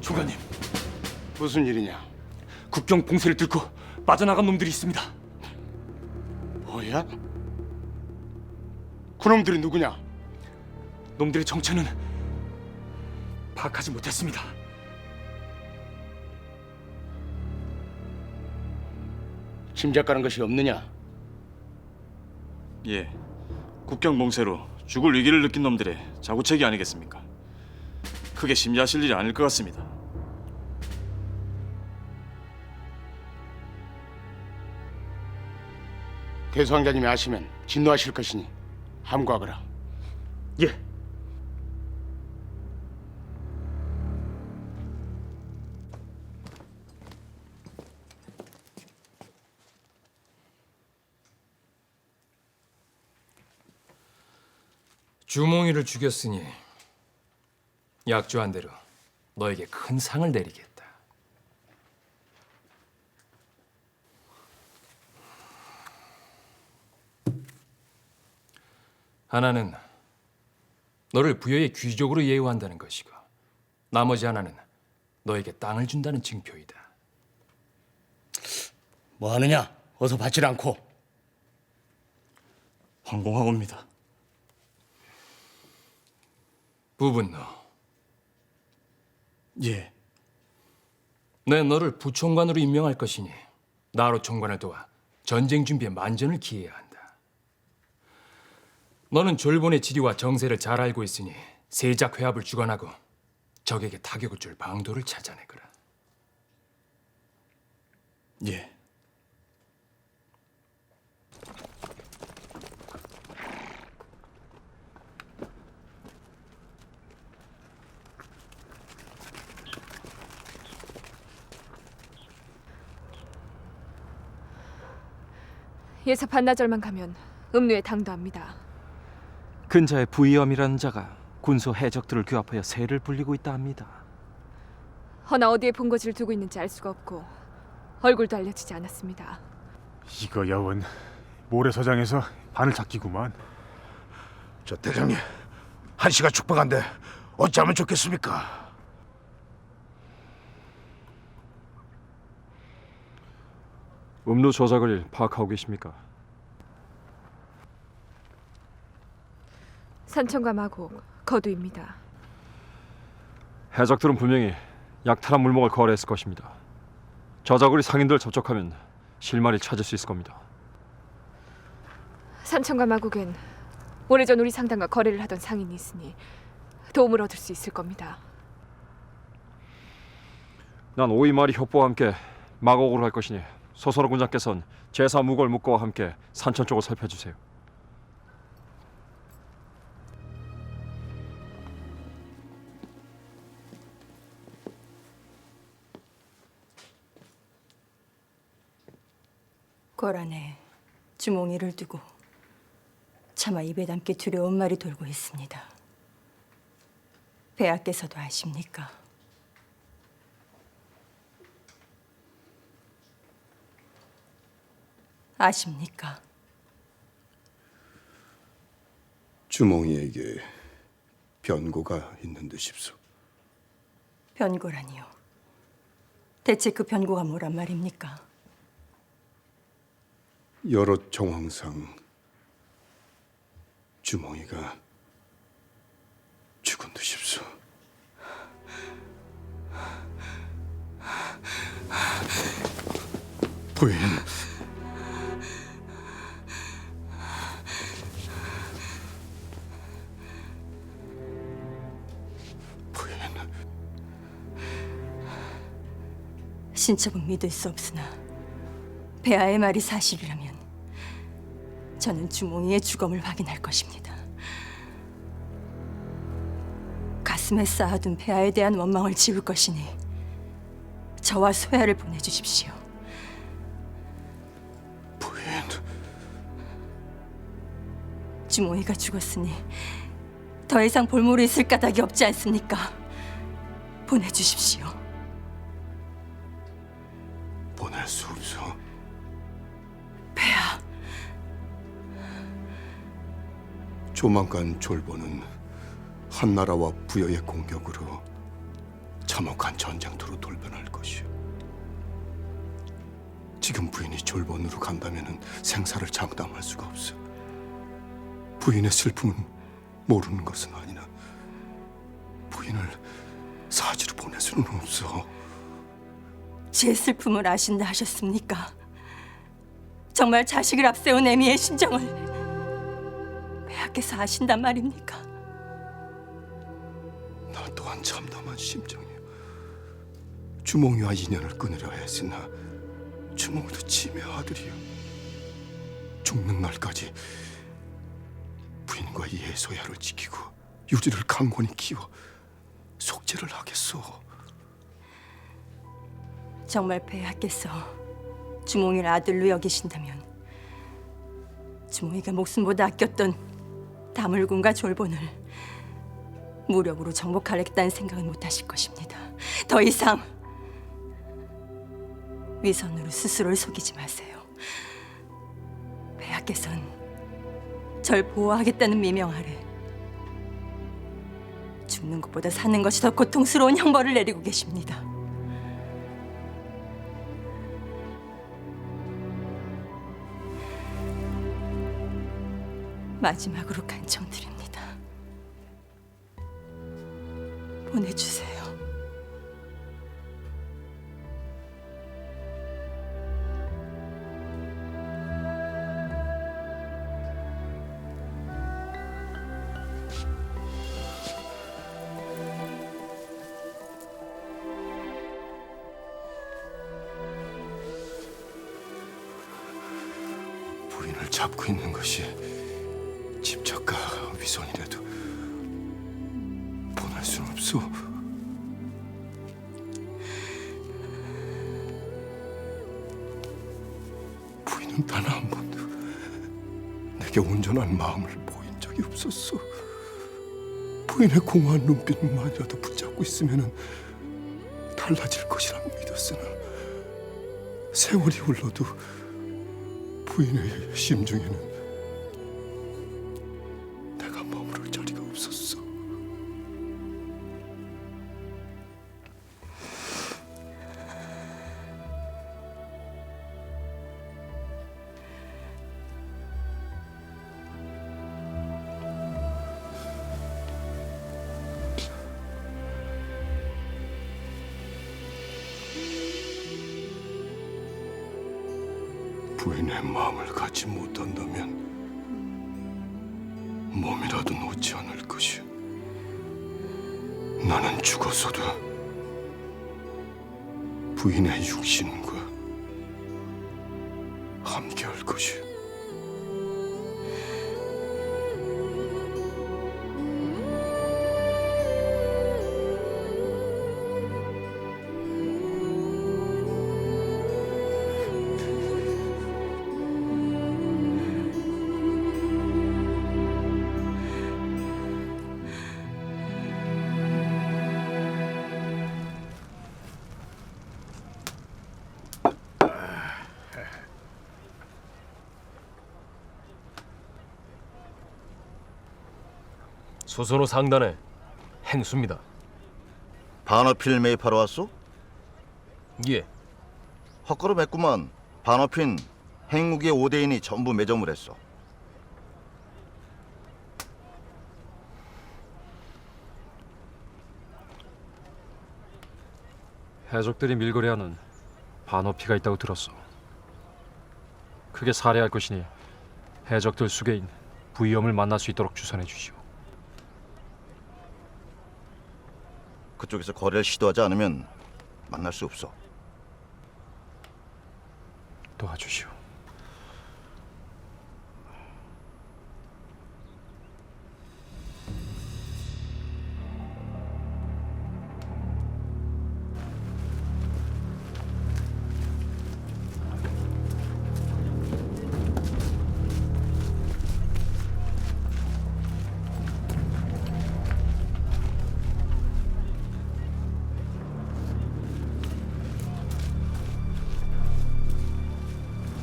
총관님, 무슨 일이냐? 국경 봉쇄를 뚫고 빠져나간 놈들이 있습니다. 뭐야? 그놈들이 누구냐? 놈들의 정체는 파악하지 못했습니다. 짐작 가는 것이 없느냐? 예, 국경 봉쇄로 죽을 위기를 느낀 놈들의 자구책이 아니겠습니까? 크게 심리하실 일이 아닐 것 같습니다. 대소왕자님이 아시면 진노하실 것이니 함구하거라. 예. 주몽이를 죽였으니 약조한 대로 너에게 큰 상을 내리겠다. 하나는 너를 부여의 귀족으로 예우한다는 것이고, 나머지 하나는 너에게 땅을 준다는 징표이다. 뭐 하느냐? 어서 받질 않고. 황공하옵니다. 부분노, 예, 내 너를 부총관으로 임명할 것이니 나로 총관을 도와 전쟁 준비에 만전을 기해야 한다. 너는 졸본의 지리와 정세를 잘 알고 있으니 세작 회합을 주관하고 적에게 타격을 줄 방도를 찾아내거라. 예. 예사 반나절만 가면 음누에 당도합니다. 근자의 부의엄이라는 자가 군소 해적들을 규합하여 세를 불리고 있다 합니다. 허나 어디에 본거지를 두고 있는지 알 수가 없고 얼굴도 알려지지 않았습니다. 이거 여원 모래서장에서 바늘 찾기구만. 저 대장님, 한시가 축복한데 어찌하면 좋겠습니까? 음료 조작을 파악하고 계십니까? 산천과 마곡, 거두입니다. 해적들은 분명히 약탈한 물목을 거래했을 것입니다. 저자거리 상인들 접촉하면 실마리를 찾을 수 있을 겁니다. 산천과 마곡엔 오래전 우리 상당과 거래를 하던 상인이 있으니 도움을 얻을 수 있을 겁니다. 난 오이마리 협보와 함께 마곡으로 갈 것이니 소설호 군장께서는 제사 무골 묵고와 함께 산천 쪽을 살펴주세요. 고란에 주몽이를 두고 차마 입에 담기 두려운 말이 돌고 있습니다. 배하께서도 아십니까? 아십니까? 주몽이에게 변고가 있는 듯싶소. 변고라니요. 대체 그 변고가 뭐란 말입니까? 여러 정황상 주몽이가 죽은 듯싶소. 부인, 신첩은 믿을 수 없으나 배하의 말이 사실이라면 저는 주몽이의 죽음을 확인할 것입니다. 가슴에 쌓아둔 배하에 대한 원망을 지울 것이니 저와 소야를 보내주십시오. 부인. 주몽이가 죽었으니 더 이상 볼모로 있을 까닭이 없지 않습니까? 보내주십시오. 보낼 수 없소. 배하, 조만간 졸보는 한나라와 부여의 공격으로 참혹한 전쟁터로 돌변할 것이오. 지금 부인이 졸본으로 간다면은 생사를 장담할 수가 없어. 부인의 슬픔은 모르는 것은 아니나 부인을 사지로 보낼 수는 없어. 제 슬픔을 아신다 하셨습니까? 정말 자식을 앞세운 애미의 심정을 폐하께서 아신단 말입니까? 나 또한 참담한 심정이야. 주몽이와 인연을 끊으려 했으나 주몽이도 치매 아들이야. 죽는 날까지 부인과 예소야를 지키고 유리를 강건히 키워 속죄를 하겠소. 정말 폐하께서 주몽이를 아들로 여기신다면 주몽이가 목숨보다 아꼈던 다물군과 졸본을 무력으로 정복하겠다는 생각은 못하실 것입니다. 더 이상 위선으로 스스로를 속이지 마세요. 폐하께서는 절 보호하겠다는 미명 아래 죽는 것보다 사는 것이 더 고통스러운 형벌을 내리고 계십니다. 마지막으로 간청드립니다. 보내주세요. 부인을 잡고 있는 것이 집착과 위선이라도 보낼 수는 없어. 부인은 단 한 번도 내게 온전한 마음을 보인 적이 없었어. 부인의 공허한 눈빛만이라도 붙잡고 있으면은 달라질 것이라 믿었으나 세월이 흘러도 부인의 심중에는 내가 머무를 자리가 없었어. 부인의 마음을 갖지 못한다면 몸이라도 놓지 않을 것이오. 나는 죽었어도 부인의 육신과 함께할 것이오. 소선호 상단의 행수입니다. 반어필 매입하러 왔소? 예. 헛걸음했구만. 반어핀 핵무기의 5대인이 전부 매점을 했어. 해적들이 밀거래하는 반어피가 있다고 들었어. 크게 살해할 것이니 해적들 수계인 부위엄을 만날 수 있도록 주선해 주시오. 그쪽에서 거래를 시도하지 않으면 만날 수 없어. 도와주시오.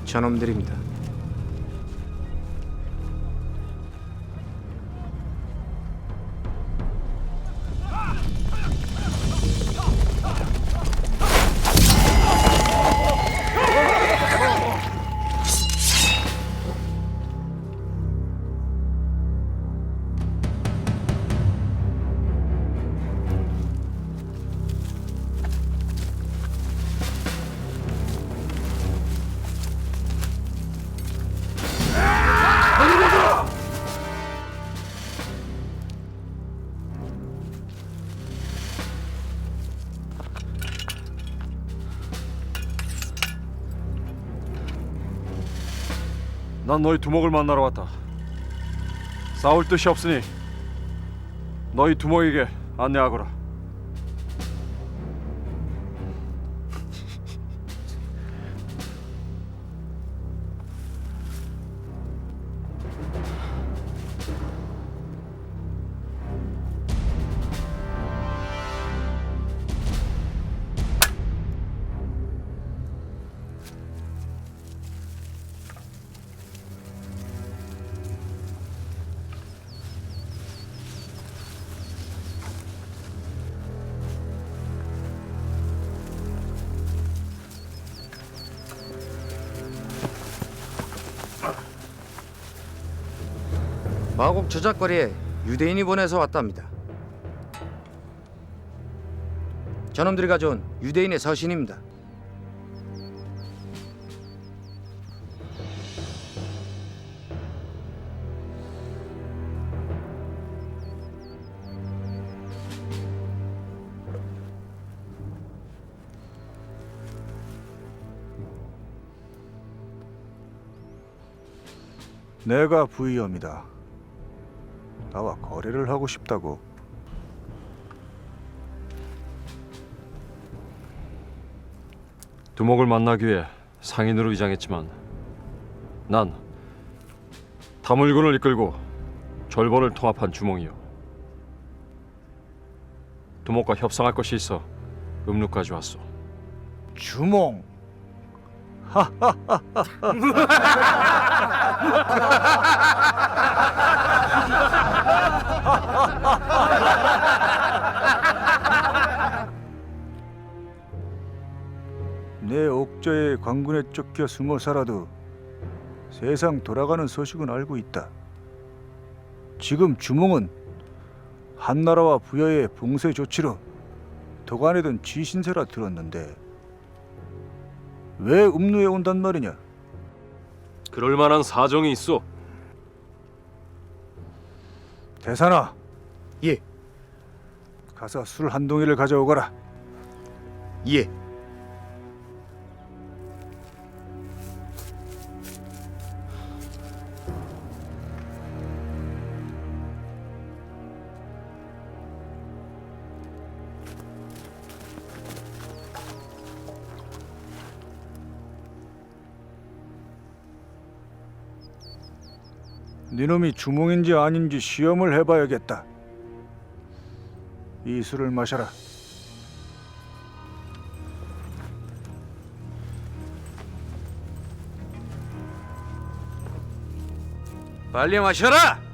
저놈들입니다. 난 너희 두목을 만나러 왔다. 싸울 뜻이 없으니 너희 두목에게 안내하거라. 마곡 저작거리에 유대인이 보내서 왔답니다. 저놈들이 가져온 유대인의 서신입니다. 내가 부의엄이다. 나와 거래를 하고 싶다고. 두목을 만나기 위해 상인으로 위장했지만 난 다물군을 이끌고 졸본을 통합한 주몽이요. 두목과 협상할 것이 있어 음루까지 왔소. 주몽. 내 옥저의 관군에 쫓겨 숨어 살아도 세상 돌아가는 소식은 알고 있다. 지금 주몽은 한나라와 부여의 봉쇄 조치로 도관에 든 쥐신세라 들었는데 왜 음루에 온단 말이냐? 그럴 만한 사정이 있어. 대사나, 예. 가서 술 한 동이를 가져오거라. 예. 네놈이 주몽인지 아닌지 시험을 해봐야겠다. 이 술을 마셔라. 빨리 마셔라!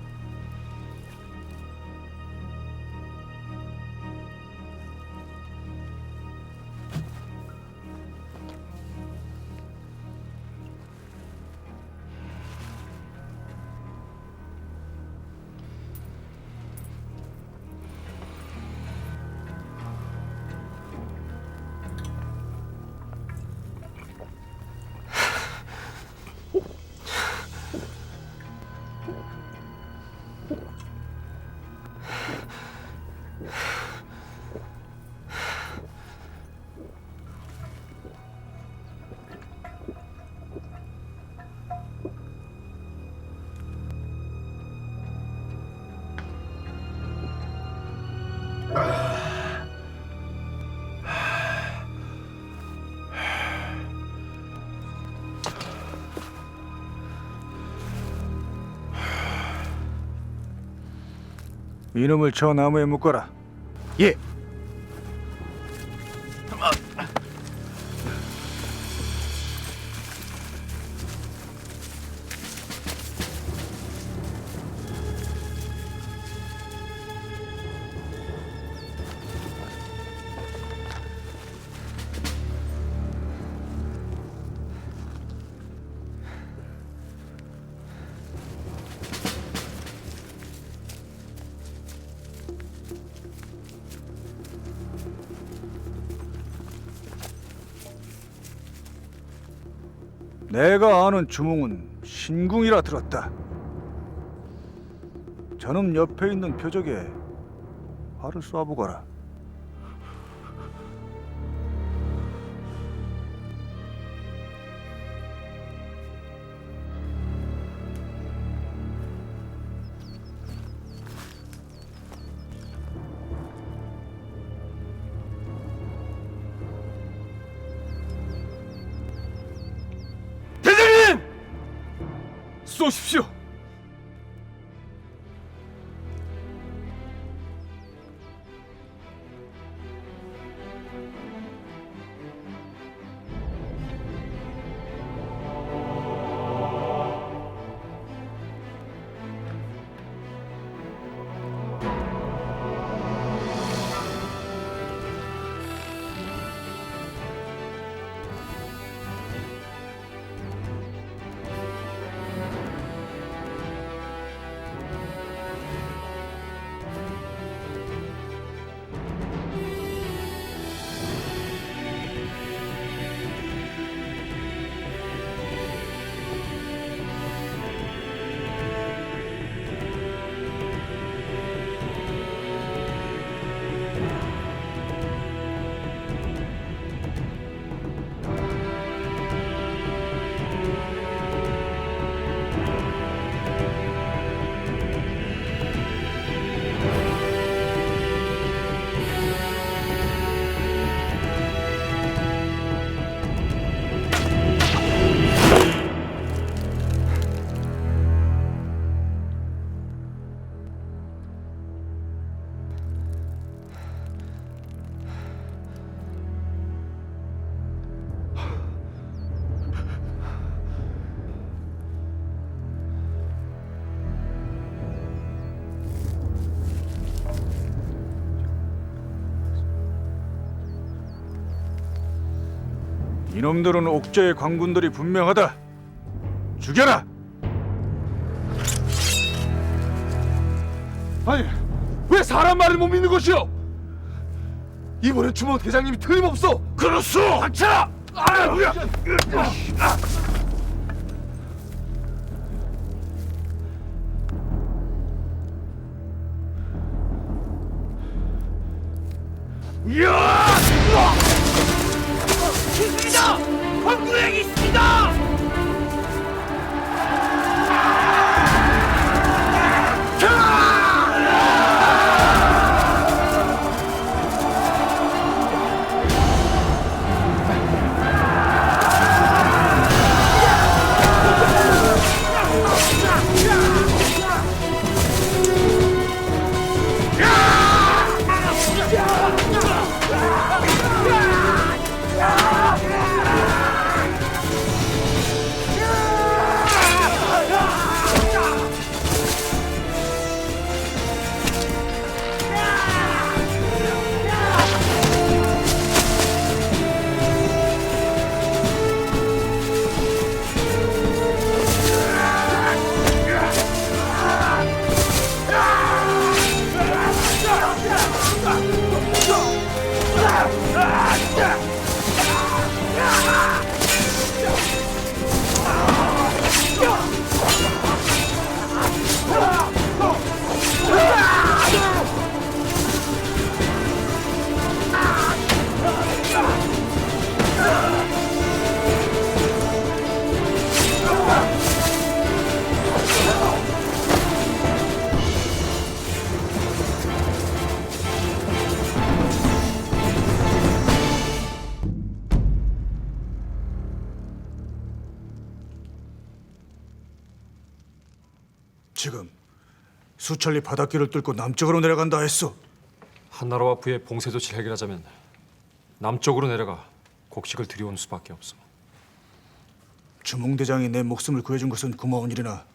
이놈을 저 나무에 묶어라. 예. 내가 아는 주몽은 신궁이라 들었다. 저놈 옆에 있는 표적에 활을 쏴보거라. 쏘십시오. 이놈들은 옥저의 관군들이 분명하다. 죽여라. 아니, 왜 사람 말을 못 믿는 것이오? 이번엔 주먹 대장님이 틀림없어. 그렇소. 닥쳐라. 뭐야? 있습니다! 황구액이 있습니다! 지금 수천리 바닷길을 뚫고 남쪽으로 내려간다 했소. 한나라와 부의 봉쇄 조치를 해결하자면 남쪽으로 내려가 곡식을 들여온 수밖에 없어. 주몽대장이 내 목숨을 구해준 것은 고마운 일이나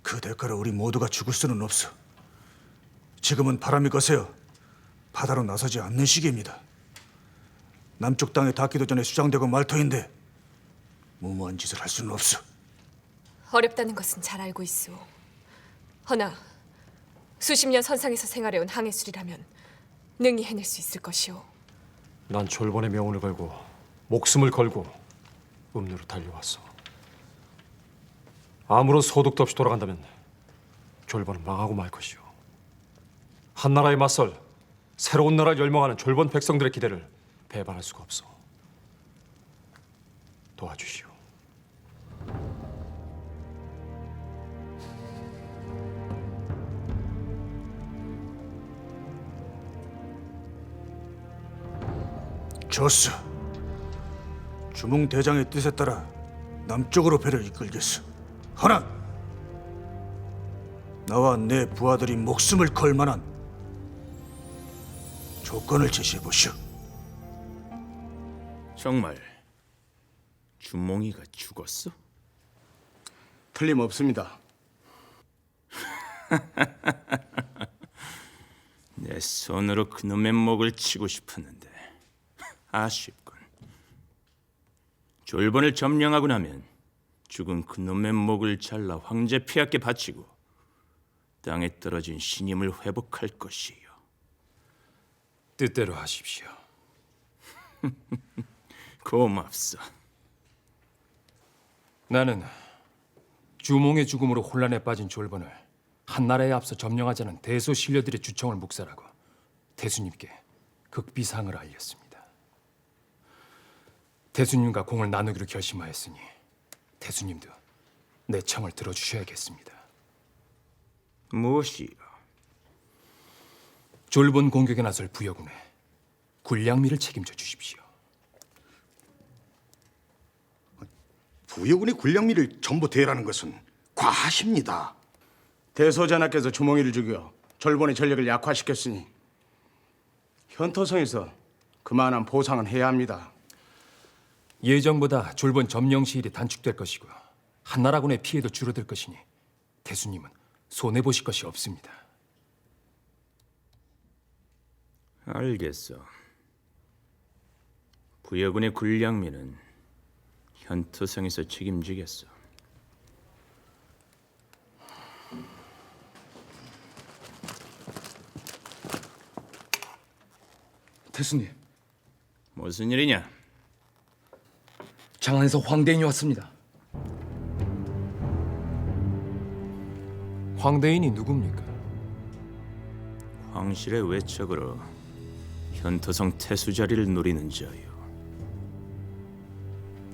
그 대가로 우리 모두가 죽을 수는 없어. 지금은 바람이 거세요 바다로 나서지 않는 시기입니다. 남쪽 땅에 닿기도 전에 수장되고 말 터인데 무모한 짓을 할 수는 없어. 어렵다는 것은 잘 알고 있소. 허나 수십 년 선상에서 생활해온 항해술이라면 능히 해낼 수 있을 것이오. 난 졸본의 명운을 걸고 목숨을 걸고 음료로 달려왔어. 아무런 소득도 없이 돌아간다면 졸본은 망하고 말 것이오. 한나라에 맞설 새로운 나라를 열망하는 졸본 백성들의 기대를 배반할 수가 없어. 도와주시오. 좋소. 주몽 대장의 뜻에 따라 남쪽으로 배를 이끌겠소. 허나 나와 내 부하들이 목숨을 걸 만한 조건을 제시해 보시오. 정말 주몽이가 죽었어? 틀림없습니다. 내 손으로 그놈의 목을 치고 싶었는데 아쉽군. 졸본을 점령하고 나면 죽은 그놈의 목을 잘라 황제 폐하께 바치고 땅에 떨어진 신임을 회복할 것이요. 뜻대로 하십시오. 고맙소. 나는 주몽의 죽음으로 혼란에 빠진 졸본을 한나라에 앞서 점령하자는 대소 신료들의 주청을 묵살하고 태수님께 극비상을 알렸습니다. 태수님과 공을 나누기로 결심하였으니 태수님도 내 청을 들어주셔야겠습니다. 무엇이요? 졸본 공격에 나설 부여군에 군량미를 책임져 주십시오. 부여군이 군량미를 전부 대라는 것은 과하십니다. 대소전하께서 주몽이를 죽여 졸본의 전력을 약화시켰으니 현토성에서 그만한 보상은 해야 합니다. 예정보다 졸본 점령 시일이 단축될 것이고 한나라군의 피해도 줄어들 것이니 태수님은 손해 보실 것이 없습니다. 알겠어. 부여군의 군량미는 현토성에서 책임지겠어. 태수님, 무슨 일이냐? 장안에서 황대인이 왔습니다. 황대인이 누굽니까? 황실의 외척으로 현토성 태수 자리를 노리는 자요.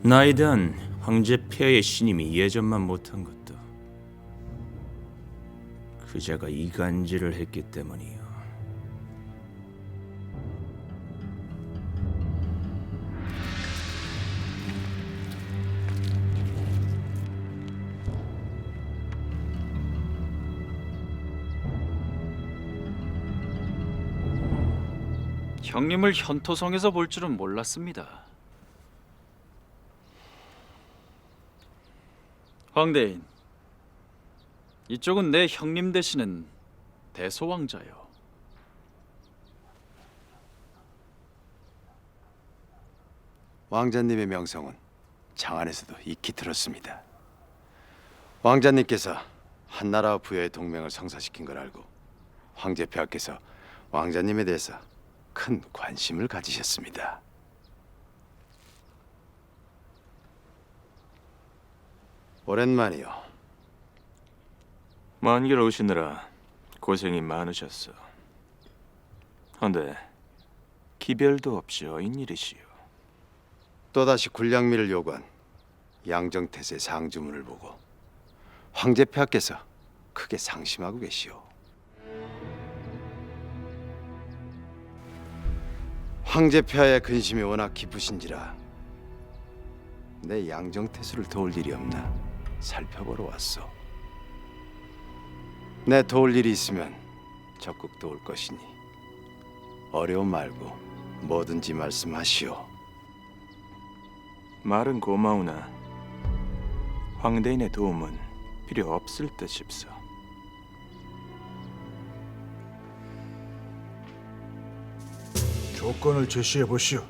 나에 대한 황제 폐하의 신임이 예전만 못한 것도 그자가 이간질을 했기 때문이요. 형님을 현토성에서 볼 줄은 몰랐습니다. 황대인, 이쪽은 내 형님 되시는 대소왕자요. 왕자님의 명성은 장안에서도 익히 들었습니다. 왕자님께서 한나라와 부여의 동맹을 성사시킨 걸 알고 황제 폐하께서 왕자님에 대해서 큰 관심을 가지셨습니다. 오랜만이요. 먼 길 오시느라 고생이 많으셨어. 헌데 기별도 없이 어인일이시오. 또다시 군량미를 요구한 양정태세의 상주문을 보고 황제 폐하께서 크게 상심하고 계시오. 황제 폐하의 근심이 워낙 깊으신지라 내 양정태수를 도울 일이 없나 살펴보러 왔소. 내 도울 일이 있으면 적극 도울 것이니 어려움 말고 뭐든지 말씀하시오. 말은 고마우나 황대인의 도움은 필요 없을 듯 싶소. 조건을 제시해 보시오.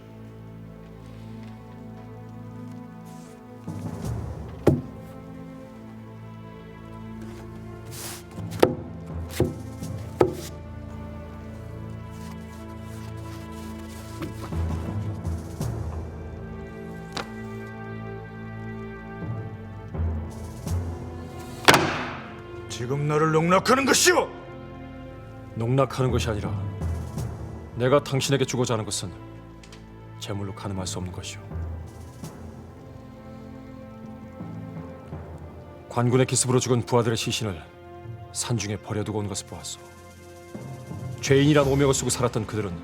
지금 나를 농락하는 것이오. 농락하는 것이 아니라 내가 당신에게 주고자 하는 것은 재물로 가늠할 수 없는 것이오. 관군의 기습으로 죽은 부하들의 시신을 산중에 버려두고 온 것을 보았소. 죄인이란 오명을 쓰고 살았던 그들은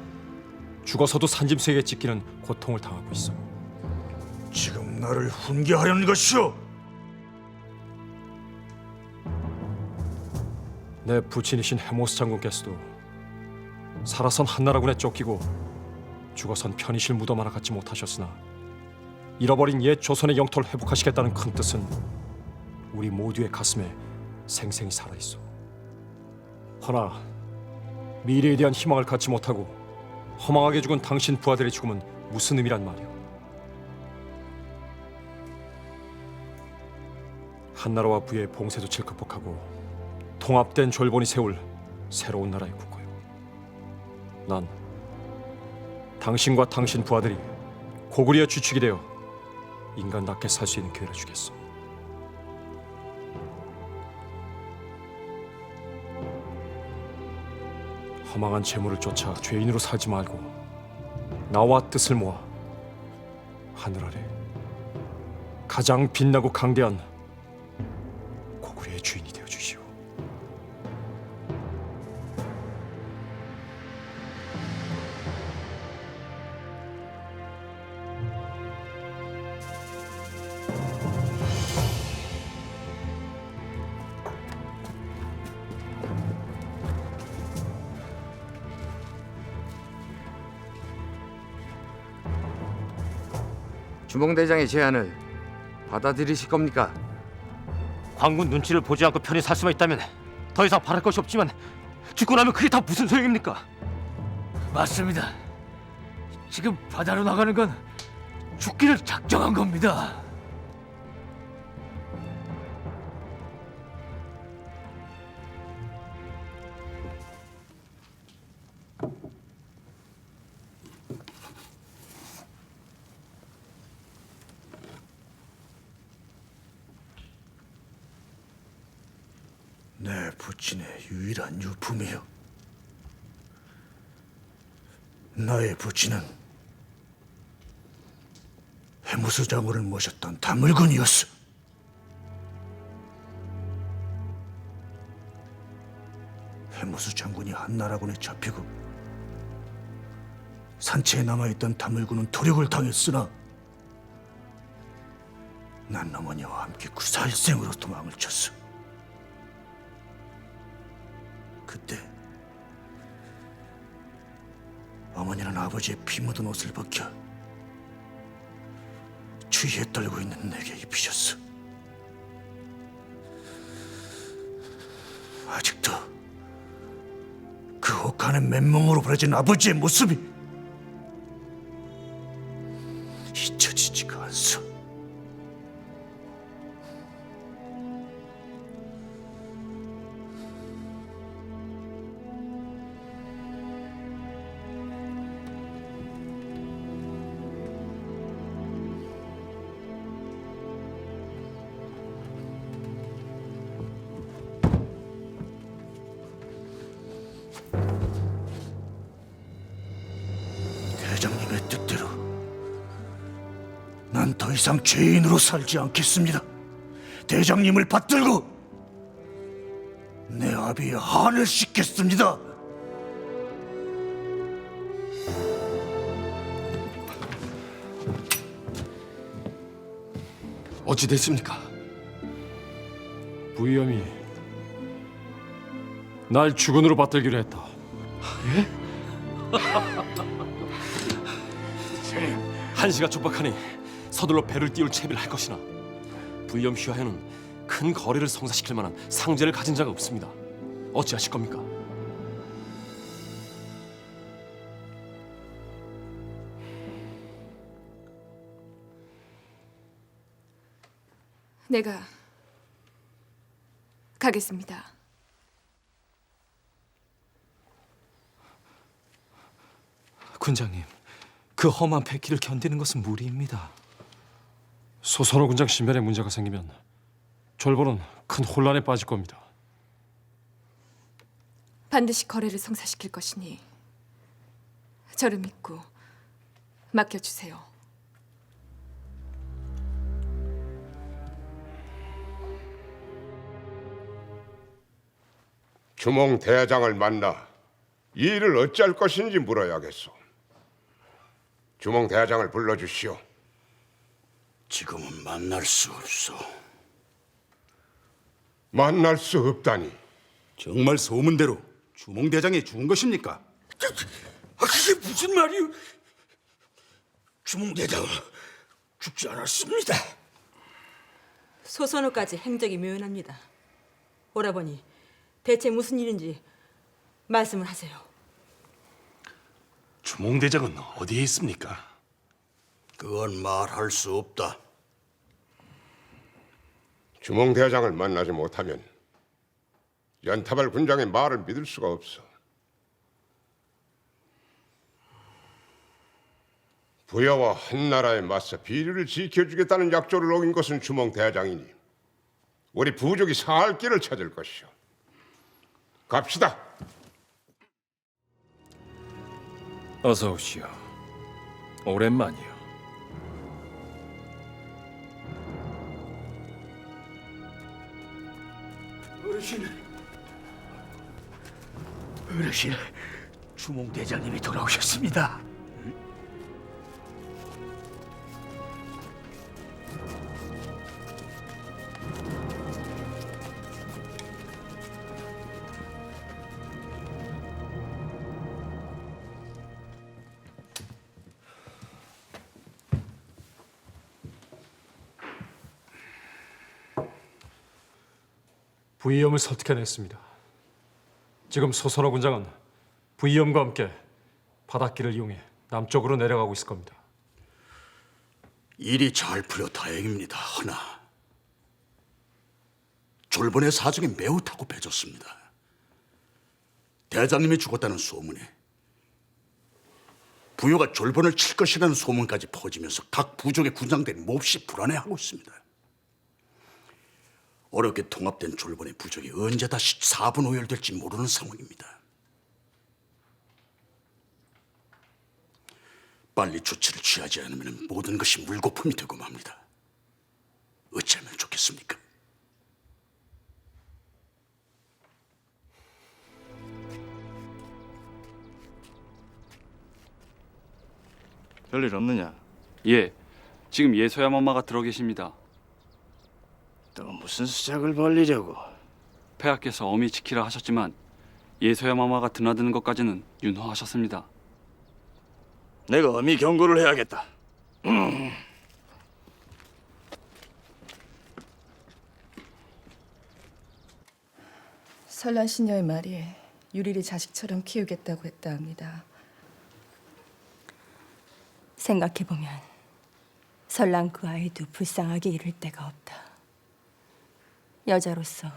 죽어서도 산짐승에게 찢기는 고통을 당하고 있어. 지금 나를 훈계하려는 것이오. 내 부친이신 해모스 장군께서도 살아선 한나라군에 쫓기고 죽어선 편이실 무덤 하나 갖지 못하셨으나 잃어버린 옛 조선의 영토를 회복하시겠다는 큰 뜻은 우리 모두의 가슴에 생생히 살아있어. 허나 미래에 대한 희망을 갖지 못하고 허망하게 죽은 당신 부하들의 죽음은 무슨 의미란 말이오? 한나라와 부의 봉쇄도치를 극복하고 통합된 졸본이 세울 새로운 나라의 국고요. 난 당신과 당신 부하들이 고구려의 주축이 되어 인간답게 살 수 있는 기회를 주겠소. 허망한 재물을 쫓아 죄인으로 살지 말고 나와 뜻을 모아 하늘 아래 가장 빛나고 강대한 고구려의 주인이 되어 주시오. 주몽대장의 제안을 받아들이실 겁니까? 광군 눈치를 보지 않고 편히 살 수만 있다면 더 이상 바랄 것이 없지만 죽고 나면 그게 다 무슨 소용입니까? 맞습니다. 지금 바다로 나가는 건 죽기를 작정한 겁니다. 내 부친의 유일한 유품이요. 나의 부친은 해무수 장군을 모셨던 다물군이었어. 해무수 장군이 한나라군에 잡히고 산채에 남아있던 다물군은 도륙을 당했으나 난 어머니와 함께 구사일생으로 도망을 쳤어. 그때 어머니는 아버지의 피 묻은 옷을 벗겨 추위에 떨고 있는 내게 입히셨어. 아직도 그 혹한의 맨몸으로 버려진 아버지의 모습이 잊혀지지가 않소. 대장님의 뜻대로 난 더 이상 죄인으로 살지 않겠습니다. 대장님을 받들고 내 아비의 한을 씻겠습니다. 어찌 됐습니까? 부위엄이 날 주군으로 받들기로 했다. 예? 한시가 촉박하니 서둘러 배를 띄울 채비를 할 것이나 부위엄 휘하에는 큰 거래를 성사시킬 만한 상제를 가진 자가 없습니다. 어찌하실 겁니까? 내가 가겠습니다. 군장님, 그 험한 패기를 견디는 것은 무리입니다. 소선호 군장 신변에 문제가 생기면 졸본은 큰 혼란에 빠질 겁니다. 반드시 거래를 성사시킬 것이니 저를 믿고 맡겨주세요. 주몽 대장을 만나 이 일을 어찌할 것인지 물어야겠소. 주몽 대장을 불러주시오. 지금은 만날 수 없소. 만날 수 없다니 정말 소문대로 주몽 대장이 죽은 것입니까? 그게 무슨 말이오? 주몽 대장은 죽지 않았습니다. 소선호까지 행적이 묘연합니다. 오라버니, 대체 무슨 일인지 말씀을 하세요. 주몽 대장은 어디에 있습니까? 그건 말할 수 없다. 주몽 대장을 만나지 못하면 연타발 군장의 말을 믿을 수가 없어. 부여와 한나라에 맞서 비리를 지켜주겠다는 약조를 어긴 것은 주몽 대장이니 우리 부족이 살 길을 찾을 것이오. 갑시다. 어서 오시오. 오랜만이요. 어르신, 주몽 대장님이 돌아오셨습니다. 부의염을 설득해냈습니다. 지금 소선호 군장은 부의염과 함께 바닷길을 이용해 남쪽으로 내려가고 있을 겁니다. 일이 잘 풀려 다행입니다. 허나 졸본의 사정이 매우 다급해졌습니다. 대장님이 죽었다는 소문에 부여가 졸본을 칠 것이라는 소문까지 퍼지면서 각 부족의 군장들이 몹시 불안해하고 있습니다. 어렵게 통합된 졸본의 부족이 언제 다시 사분오열될지 모르는 상황입니다. 빨리 조치를 취하지 않으면 모든 것이 물거품이 되고 맙니다. 어찌하면 좋겠습니까? 별일 없느냐? 예, 지금 예소야마마가 들어 계십니다. 또 무슨 수작을 벌리려고? 폐하께서 어미 지키라 하셨지만 예소야마마가 드나드는 것까지는 윤허하셨습니다. 내가 어미 경고를 해야겠다. 설란 신녀의 말이 유리를 자식처럼 키우겠다고 했다 합니다. 생각해보면 설랑 그 아이도 불쌍하게 이를 데가 없다. 여자로서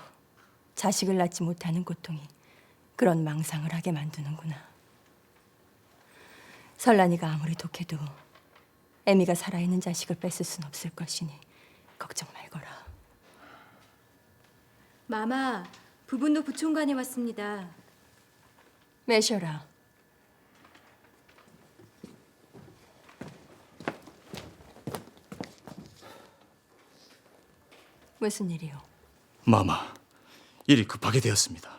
자식을 낳지 못하는 고통이 그런 망상을 하게 만드는구나. 설란이가 아무리 독해도 애미가 살아있는 자식을 뺏을 순 없을 것이니 걱정 말거라. 마마, 부분도 부총관이 왔습니다. 매셔라. 무슨 일이요? 마마, 일이 급하게 되었습니다.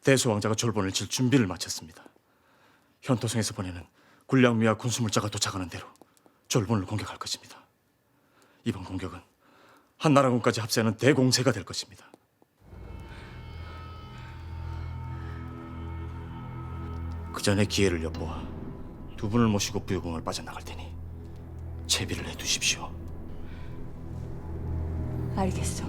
대소왕자가 졸본을 칠 준비를 마쳤습니다. 현토성에서 보내는 군량미와 군수물자가 도착하는 대로 졸본을 공격할 것입니다. 이번 공격은 한나라군까지 합세하는 대공세가 될 것입니다. 그 전에 기회를 엿보아 두 분을 모시고 부유궁을 빠져나갈 테니 채비를 해두십시오. 알겠어.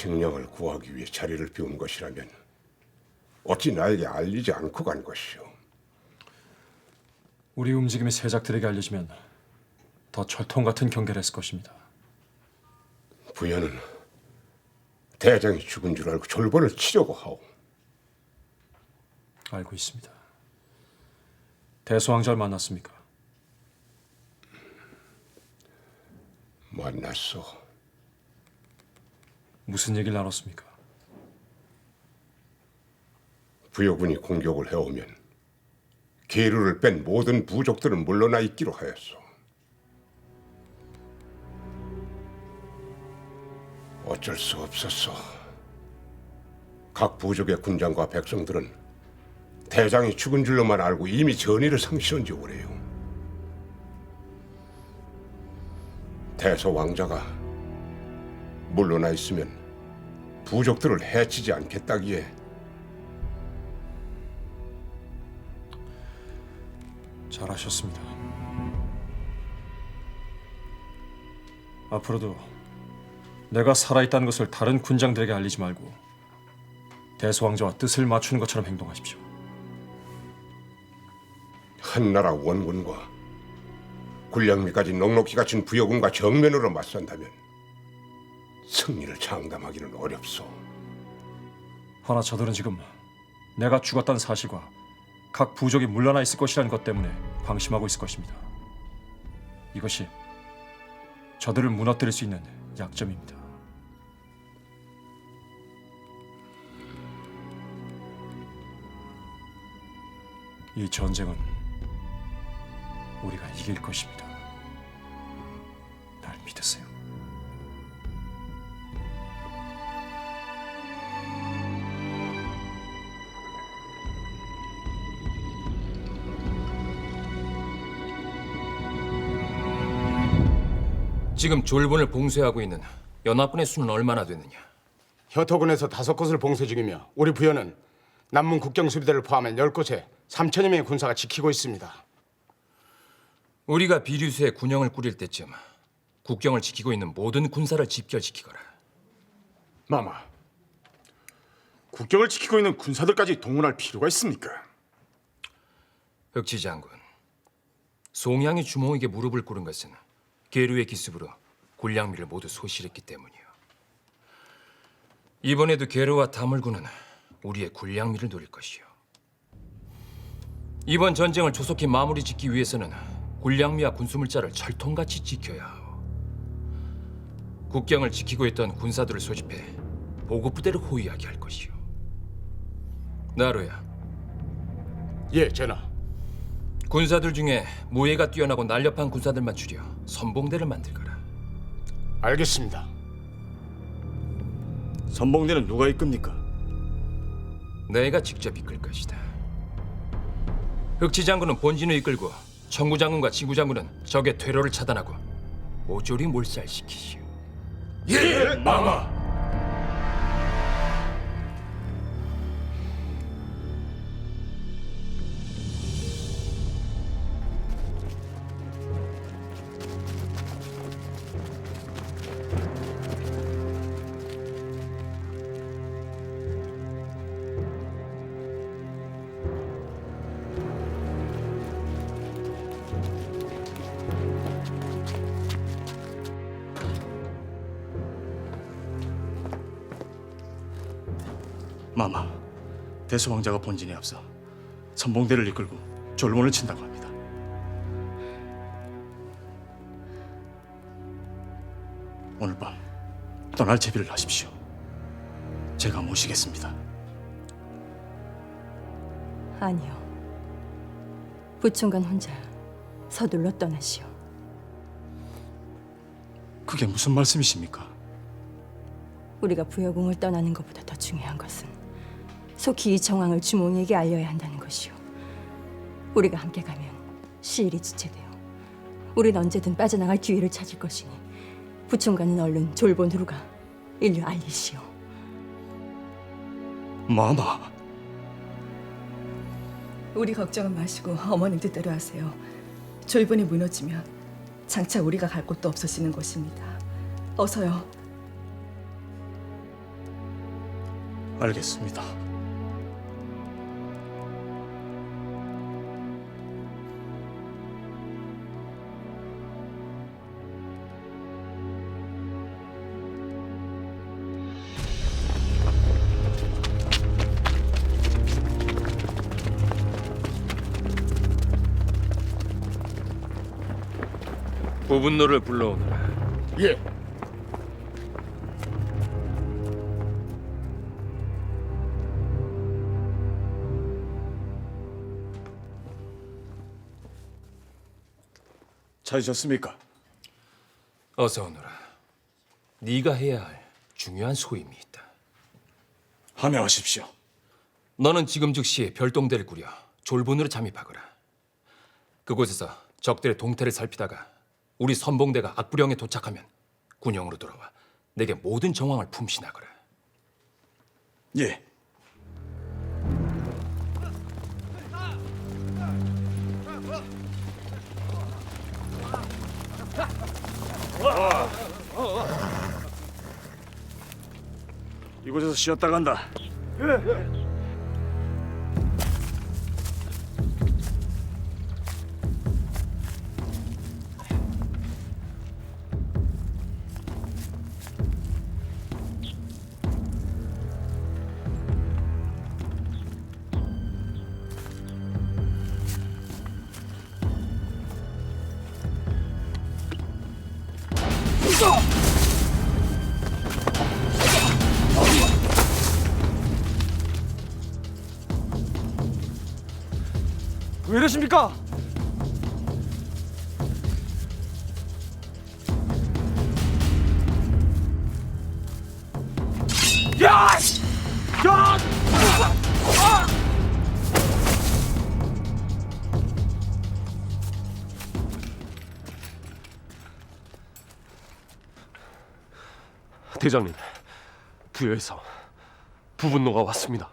식량을 구하기 위해 자리를 비운 것이라면 어찌 나에게 알리지 않고 간 것이오? 우리 움직임이 세작들에게 알려지면 더 철통 같은 경계를 했을 것입니다. 부여는 대장이 죽은 줄 알고 졸본을 치려고 하오. 알고 있습니다. 대소왕자를 만났습니까? 만났어. 무슨 얘기를 나눴습니까? 부여군이 공격을 해오면 계류를 뺀 모든 부족들은 물러나 있기로 하였소. 어쩔 수 없었어. 각 부족의 군장과 백성들은 대장이 죽은 줄로만 알고 이미 전의를 상실한 지 오래요. 대소 왕자가 물러나 있으면 부족들을 해치지 않겠다기에 잘하셨습니다. 앞으로도 내가 살아있다는 것을 다른 군장들에게 알리지 말고 대소왕자와 뜻을 맞추는 것처럼 행동하십시오. 한나라 원군과 군량미까지 넉넉히 갖춘 부여군과 정면으로 맞선다면 승리를 장담하기는 어렵소. 허나 저들은 지금 내가 죽었다는 사실과 각 부족이 물러나 있을 것이라는 것 때문에 방심하고 있을 것입니다. 이것이 저들을 무너뜨릴 수 있는 약점입니다. 이 전쟁은 우리가 이길 것입니다. 날 믿으세요. 지금 졸본을 봉쇄하고 있는 연합군의 수는 얼마나 되느냐? 효토군에서 5곳을 봉쇄 중이며 우리 부여는 남문 국경수비대를 포함한 10곳에 3천여 명의 군사가 지키고 있습니다. 우리가 비류수에 군영을 꾸릴 때쯤 국경을 지키고 있는 모든 군사를 집결시키거라. 마마, 국경을 지키고 있는 군사들까지 동원할 필요가 있습니까? 흑치 장군, 송양이 주몽에게 무릎을 꿇은 것은 계류의 기습으로 군량미를 모두 소실했기 때문이요. 이번에도 계류와 다물군은 우리의 군량미를 노릴 것이요. 이번 전쟁을 조속히 마무리 짓기 위해서는 군량미와 군수물자를 철통같이 지켜야 하오. 국경을 지키고 있던 군사들을 소집해 보급부대를 호위하게 할 것이요. 나루야. 예, 전하. 군사들 중에 무예가 뛰어나고 날렵한 군사들만 추려 선봉대를 만들거라. 알겠습니다. 선봉대는 누가 이끕니까? 내가 직접 이끌 것이다. 흑치 장군은 본진을 이끌고 청구 장군과 진구 장군은 적의 퇴로를 차단하고 모조리 몰살시키시오. 예, 마마. 마마, 대소왕자가 본진에 앞서 선봉대를 이끌고 졸본을 친다고 합니다. 오늘 밤 떠날 제비를 하십시오. 제가 모시겠습니다. 아니요. 부총관 혼자 서둘러 떠나시오. 그게 무슨 말씀이십니까? 우리가 부여궁을 떠나는 것보다 더 중요한 것은 속히 이 정황을 주몽에게 알려야 한다는 것이오. 우리가 함께 가면 시일이 지체되어 우린 언제든 빠져나갈 기회를 찾을 것이니 부총관은 얼른 졸본으로 가 인류 알리시오. 마마. 우리 걱정은 마시고 어머님 뜻대로 하세요. 졸본이 무너지면 장차 우리가 갈 곳도 없어지는 것입니다. 어서요. 알겠습니다. 부분노를 불러오너라. 예. 찾으셨습니까? 어서 오너라. 네가 해야 할 중요한 소임이 있다. 하명하십시오. 너는 지금 즉시 별동대를 꾸려 졸본으로 잠입하거라. 그곳에서 적들의 동태를 살피다가 우리 선봉대가 악부령에 도착하면 군영으로 돌아와 내게 모든 정황을 품신하거라. 예. 이곳에서 쉬었다 간다. 왜 이러십니까? 야! 야! 대장님, 부여에서 부분노가 왔습니다.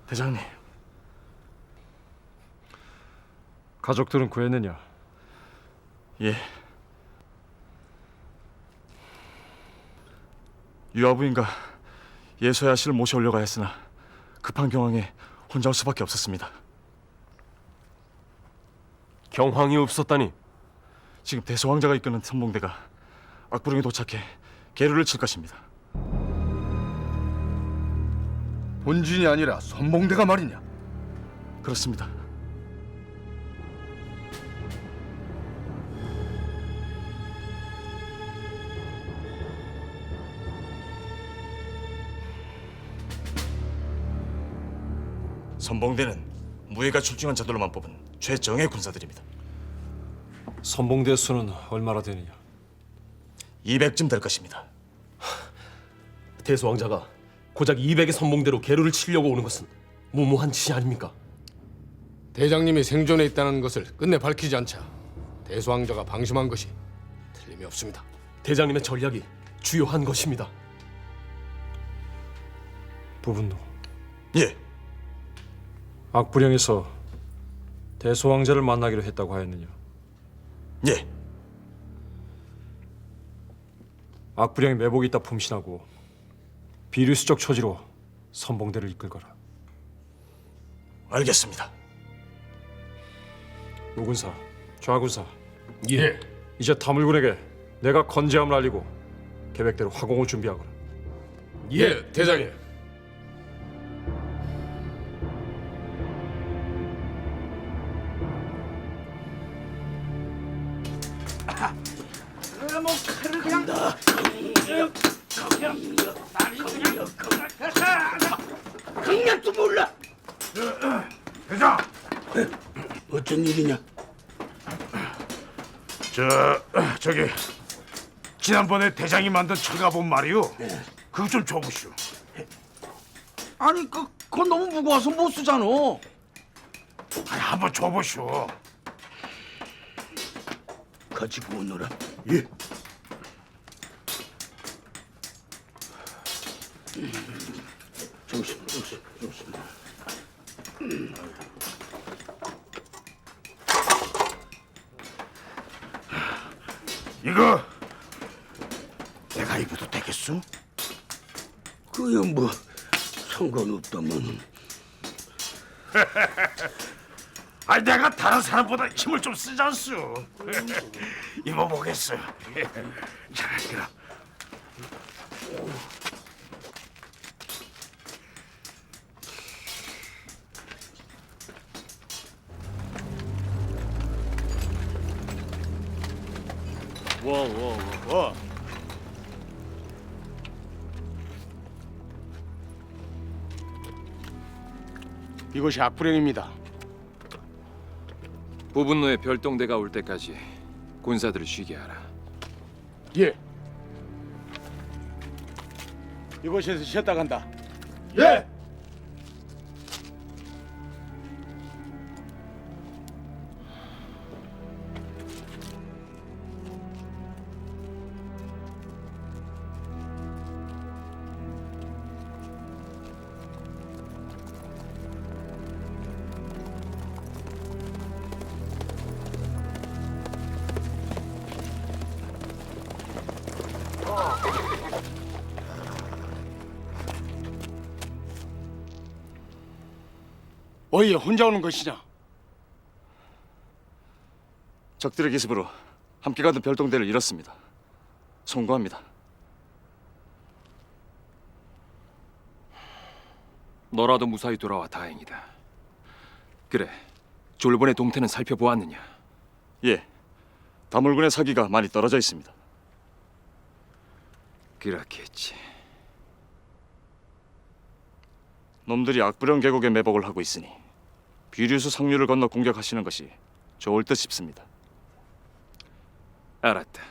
대장님. 가족들은 구했느냐? 예. 유아부인과 예소야 씨를 모셔오려고 했으나 급한 경황에 혼자 올 수밖에 없었습니다. 경황이 없었다니? 지금 대소왕자가 이끄는 선봉대가 악부령에 도착해 계류를 칠 것입니다. 본진이 아니라 선봉대가 말이냐? 그렇습니다. 선봉대는 무예가 출중한 자들로만 뽑은 최정예 군사들입니다. 선봉대 수는 얼마나 되느냐? 200쯤 될 것입니다. 대소왕자가 고작 200의 선봉대로 계류를 치려고 오는 것은 무모한 짓이 아닙니까? 대장님이 생존해 있다는 것을 끝내 밝히지 않자 대소왕자가 방심한 것이 틀림이 없습니다. 대장님의 전략이 주요한 것입니다. 부분노. 예. 악부령에서 대소왕자를 만나기로 했다고 하였느냐? 예. 악부령이 매복이 있다 품신하고 비류수적 처지로 선봉대를 이끌거라. 알겠습니다. 우군사, 좌군사. 예. 이제 타물군에게 내가 건재함을 알리고 계획대로 화공을 준비하거라. 예, 대장님. 뭐 칼을 그냥 강력도 몰라. 대장. 어쩐 일이냐? 저기 지난번에 대장이 만든 철가본 말이요. 그거 좀 줘보시오. 아니 그건 너무 무거워서 못 쓰잖아. 한번 줘보시오. 가지고 오너라. 예. 조심. 이거 내가 입어도 되겠어? 그야 뭐 상관없다만. 아, 내가 다른 사람보다 힘을 좀 쓰지 않소. 입어보겠어. 자, 이거. 와. 이것이 악불행입니다. 부분로의 별동대가 올 때까지 군사들을 쉬게 하라. 예. 이곳에서 쉬었다 간다. 예. 어이에 혼자 오는 것이냐? 적들의 기습으로 함께 가던 별동대를 잃었습니다. 송구합니다. 너라도 무사히 돌아와 다행이다. 그래, 졸본의 동태는 살펴보았느냐? 예, 다물군의 사기가 많이 떨어져 있습니다. 그렇겠지. 놈들이 악불형 계곡에 매복을 하고 있으니 비류수 상류를 건너 공격하시는 것이 좋을 듯 싶습니다. 알았다.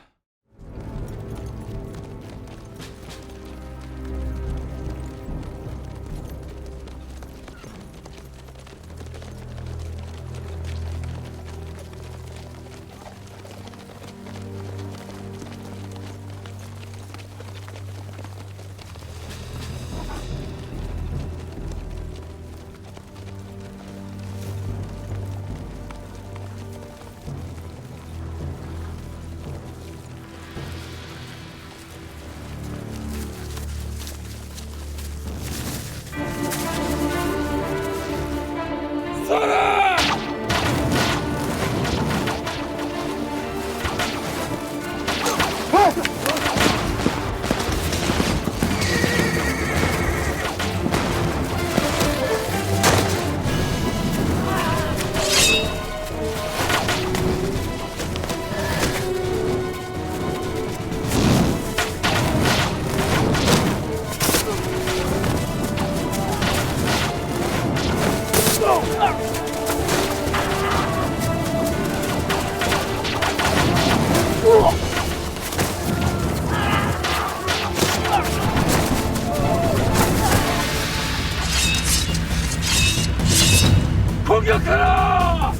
공격하라!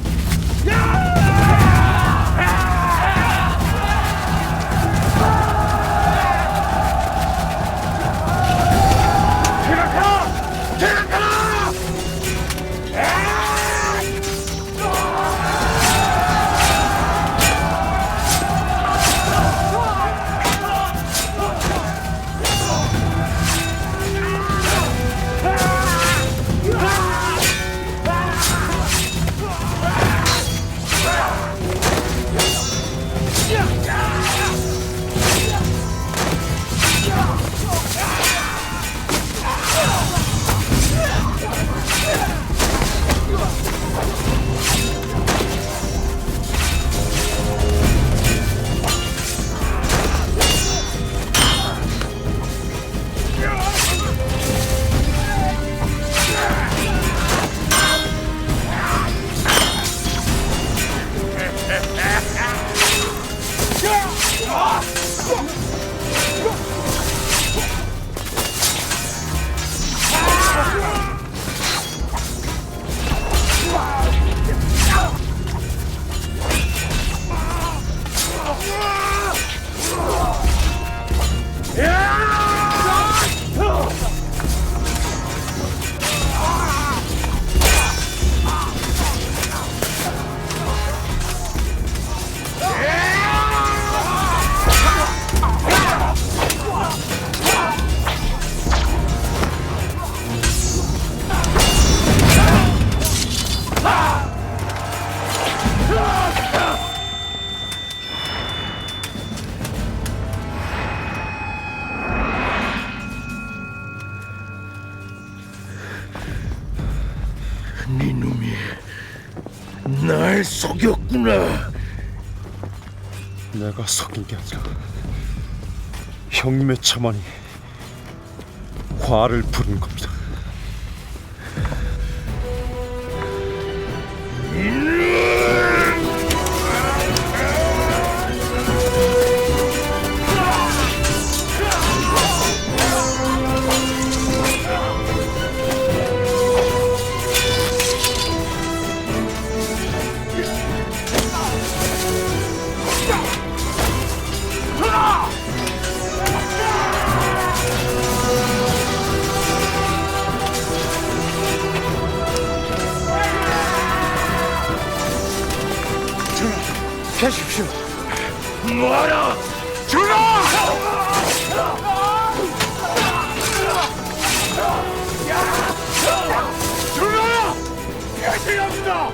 네 놈이 날 속였구나. 내가 속인 게 아니라 형님의 처만이 화를 부른 겁니다. 계십시오. 뭐하라! 전하! 전하! 예수합니다!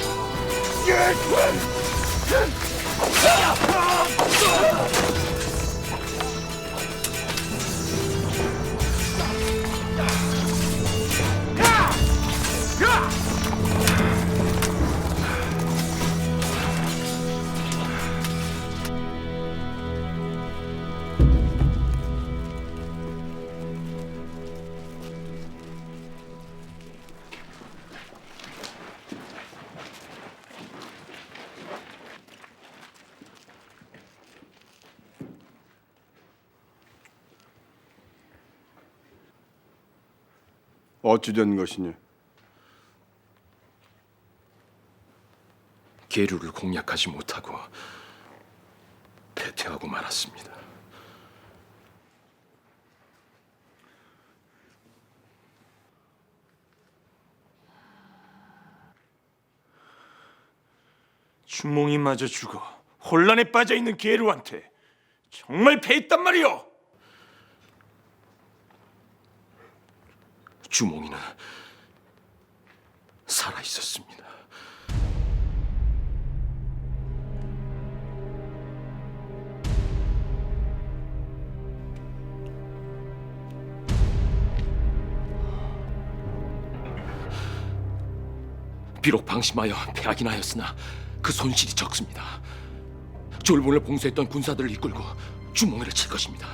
어찌된 것이니? 계류를 공략하지 못하고 패퇴하고 말았습니다. 주몽이마저 죽어 혼란에 빠져 있는 계류한테 정말 패했단 말이오. 주몽이는 살아 있었습니다. 비록 방심하여 패하긴 하였으나 그 손실이 적습니다. 졸본을 봉쇄했던 군사들을 이끌고 주몽이를 칠 것입니다.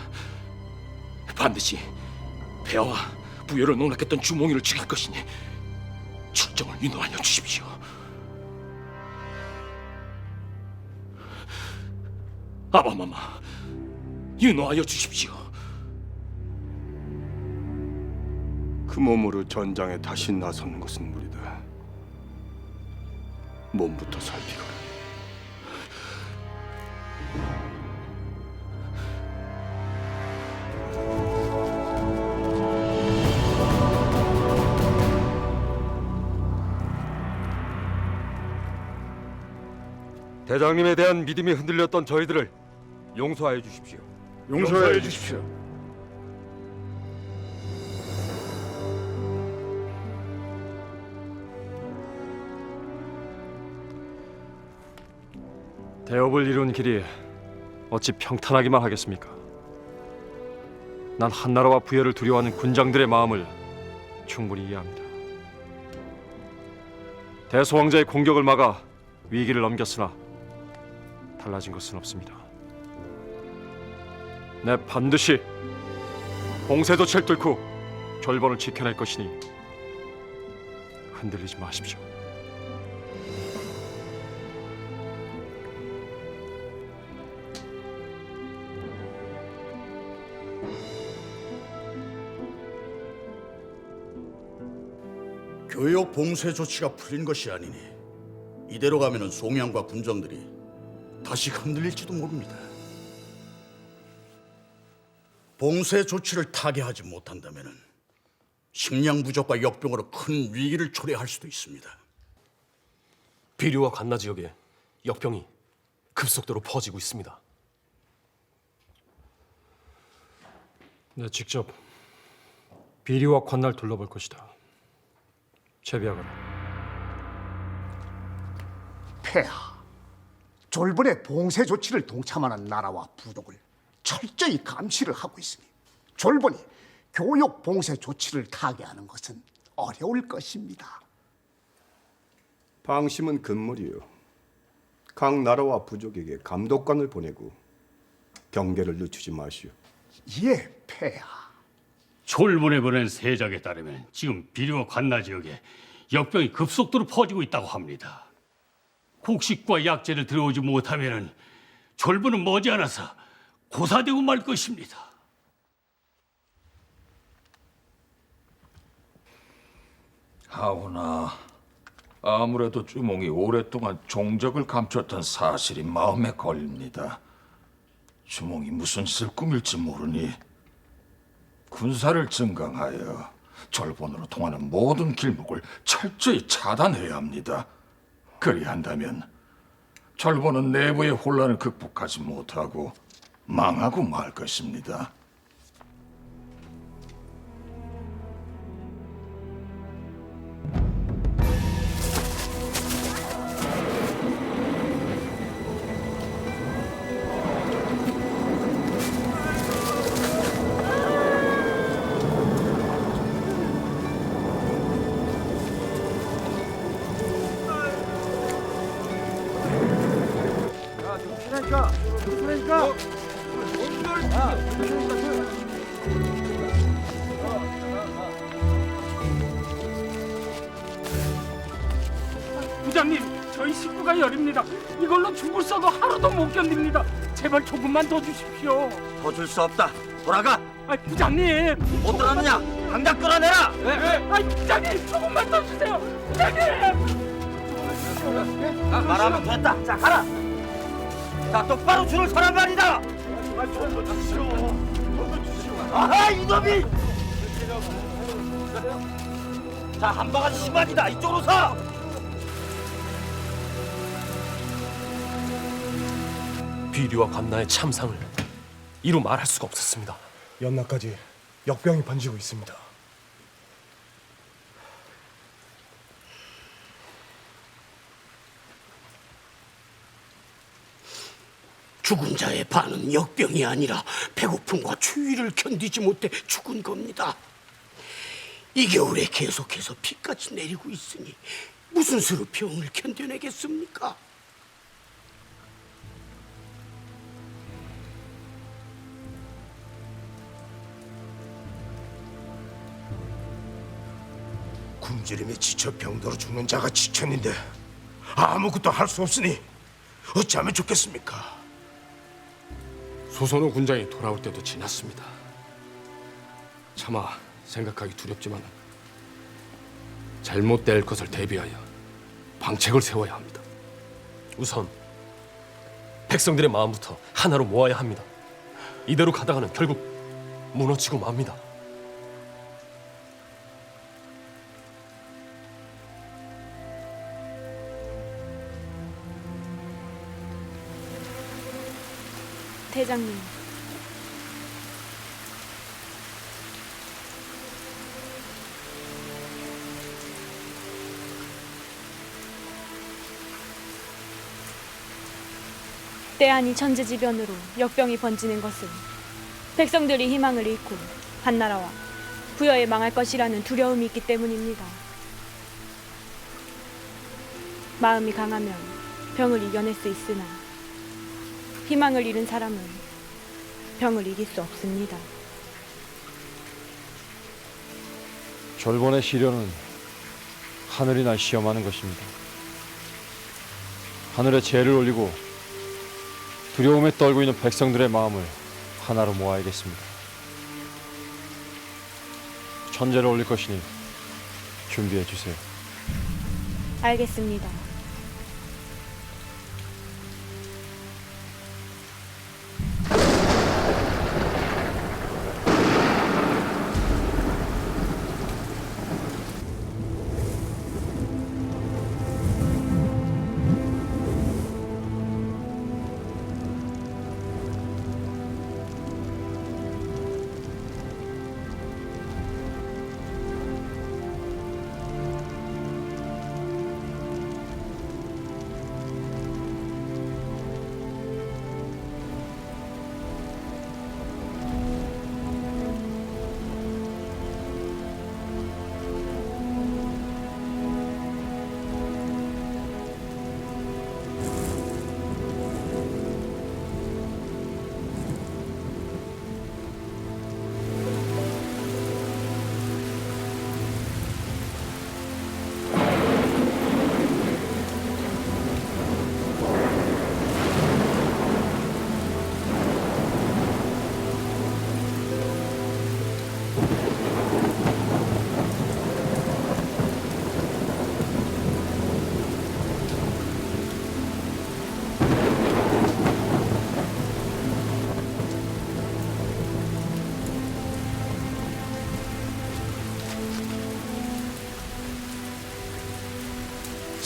반드시 폐하와 부여를 농락했던 주몽이를 죽일 것이니 출정을 윤호하여 주십시오. 아바마마, 윤호하여 주십시오. 그 몸으로 전장에 다시 나서는 것은 무리다. 몸부터 살피거라. 대장님에 대한 믿음이 흔들렸던 저희들을 용서하여 주십시오. 용서해 주십시오. 대업을 이룬 길이 어찌 평탄하기만 하겠습니까? 난 한나라와 부여를 두려워하는 군장들의 마음을 충분히 이해합니다. 대소왕자의 공격을 막아 위기를 넘겼으나 달라진 것은 없습니다. 내 반드시 봉쇄도체를 뚫고 졸본을 지켜낼 것이니 흔들리지 마십시오. 교역 봉쇄 조치가 풀린 것이 아니니 이대로 가면은 송양과 군정들이 다시 흔들릴지도 모릅니다. 봉쇄 조치를 타개하지 못한다면은 식량 부족과 역병으로 큰 위기를 초래할 수도 있습니다. 비류와 관나 지역에 역병이 급속도로 퍼지고 있습니다. 내 직접 비리와 관날 둘러볼 것이다. 채비하거라. 폐하, 졸본의 봉쇄 조치를 동참하는 나라와 부족을 철저히 감시를 하고 있으니 졸본이 교역 봉쇄 조치를 타개하는 것은 어려울 것입니다. 방심은 금물이요. 각 나라와 부족에게 감독관을 보내고 경계를 늦추지 마시오. 예, 폐하. 졸본에 보낸 세작에 따르면 지금 비료 관나 지역에 역병이 급속도로 퍼지고 있다고 합니다. 곡식과 약재를 들어오지 못하면은 졸본은 머지않아서 고사되고 말 것입니다. 하오나 아무래도 주몽이 오랫동안 종적을 감췄던 사실이 마음에 걸립니다. 주몽이 무슨 짓을 꾸밀지 모르니 군사를 증강하여 절본으로 통하는 모든 길목을 철저히 차단해야 합니다. 그리한다면 절본은 내부의 혼란을 극복하지 못하고 망하고 말 것입니다. 부장님, 저희 식구가 열입니다. 이걸로 죽을 써도 하루도 못 견딥니다. 제발 조금만 더 주십시오. 더 줄 수 없다. 돌아가. 부장님. 못 들었느냐? 당장 끌어내라. 부장님, 조금만 더 주세요. 부장님. 말하면 됐다. 자, 가라. 자, 똑바로 줄을 서란 말이다. 아하, 이놈이. 자, 한 방은 심하니다. 이쪽으로 서. 비류와 관나의 참상을 이루 말할 수가 없었습니다. 연나까지 역병이 번지고 있습니다. 죽은 자의 반은 역병이 아니라 배고픔과 추위를 견디지 못해 죽은 겁니다. 이 겨울에 계속해서 비까지 내리고 있으니 무슨 수로 병을 견뎌내겠습니까? 굶주림에 지쳐 병들어 죽는 자가 지천인데 아무것도 할 수 없으니 어찌하면 좋겠습니까? 소선호 군장이 돌아올 때도 지났습니다. 차마 생각하기 두렵지만 잘못될 것을 대비하여 방책을 세워야 합니다. 우선 백성들의 마음부터 하나로 모아야 합니다. 이대로 가다가는 결국 무너지고 맙니다. 대장님, 때아니 천재지변으로 역병이 번지는 것은 백성들이 희망을 잃고 한나라와 부여에 망할 것이라는 두려움이 있기 때문입니다. 마음이 강하면 병을 이겨낼 수 있으나 희망을 잃은 사람은 병을 이길 수 없습니다. 졸본의 시련은 하늘이 날 시험하는 것입니다. 하늘에 죄를 올리고 두려움에 떨고 있는 백성들의 마음을 하나로 모아야겠습니다. 천재를 올릴 것이니 준비해 주세요. 알겠습니다.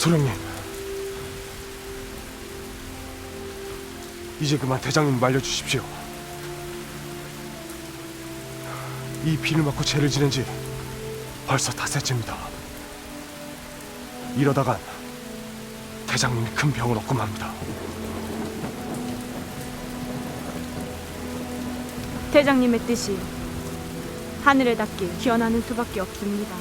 소령님, 이제 그만 대장님 말려주십시오. 이 비를 맞고 죄를 지낸 지 벌써 닷새째입니다. 이러다간 대장님이 큰 병을 얻고 맙니다. 대장님의 뜻이 하늘에 닿길 기원하는 수밖에 없습니다.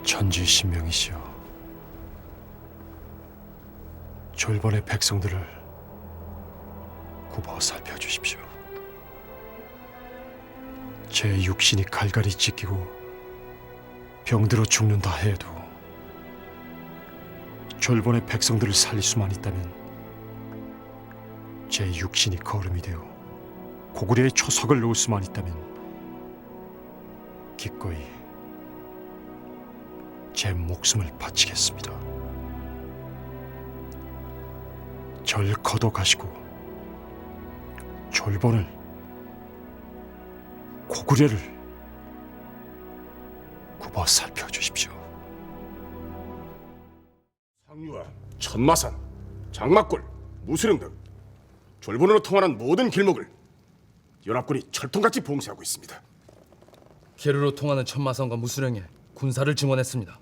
천지신명이시여, 졸본의 백성들을 굽어 살펴주십시오. 제 육신이 갈갈이 찢기고 병들어 죽는다 해도 졸본의 백성들을 살릴 수만 있다면 제 육신이 거름이 되어 고구려의 초석을 놓을 수만 있다면 기꺼이 제 목숨을 바치겠습니다. 절 걷어가시고 졸본을, 고구려를 굽어 살펴주십시오. 상류와 천마산, 장막골, 무수령 등 졸본으로 통하는 모든 길목을 연합군이 철통같이 봉쇄하고 있습니다. 계류로 통하는 천마산과 무수령에 군사를 증원했습니다.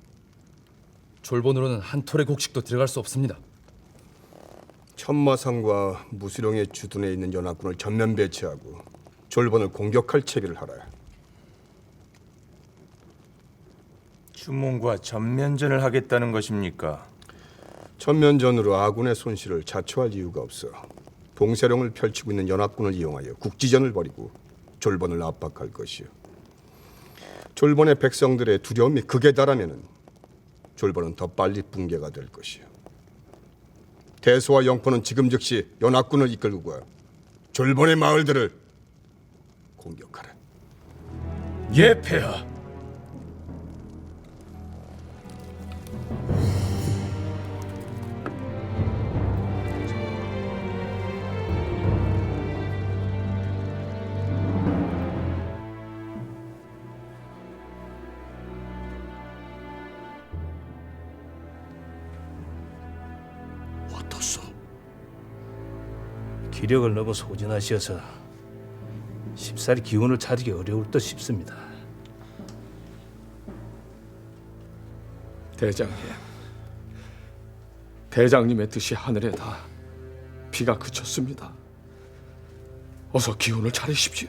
졸본으로는 한 톨의 곡식도 들어갈 수 없습니다. 천마산과 무수령의 주둔에 있는 연합군을 전면 배치하고 졸본을 공격할 체계를 하라. 주몽과 전면전을 하겠다는 것입니까? 전면전으로 아군의 손실을 자초할 이유가 없어 봉쇄령을 펼치고 있는 연합군을 이용하여 국지전을 벌이고 졸본을 압박할 것이요. 졸본의 백성들의 두려움이 극에 달하면은 졸본은 더 빨리 붕괴가 될 것이요. 대소와 영포는 지금 즉시 연합군을 이끌고 가 졸본의 마을들을 공격하라. 예, 폐하. 어떻소? 기력을 너무 소진하셔서 쉽사리 기운을 차리기 어려울 듯 싶습니다. 대장님, 대장님의 뜻이 하늘에 다 비가 그쳤습니다. 어서 기운을 차리십시오.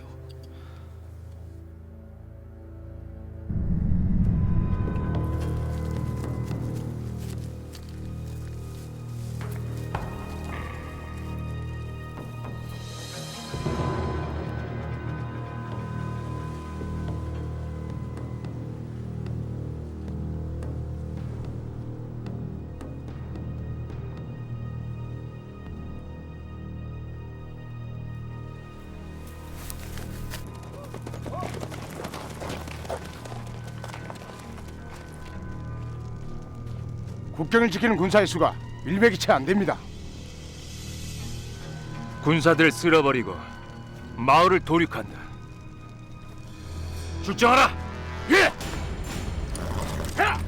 국경을 지키는 군사의 수가 100이 채 안 됩니다. 군사들 쓸어버리고 마을을 도륙한다. 출정하라. 예. 야!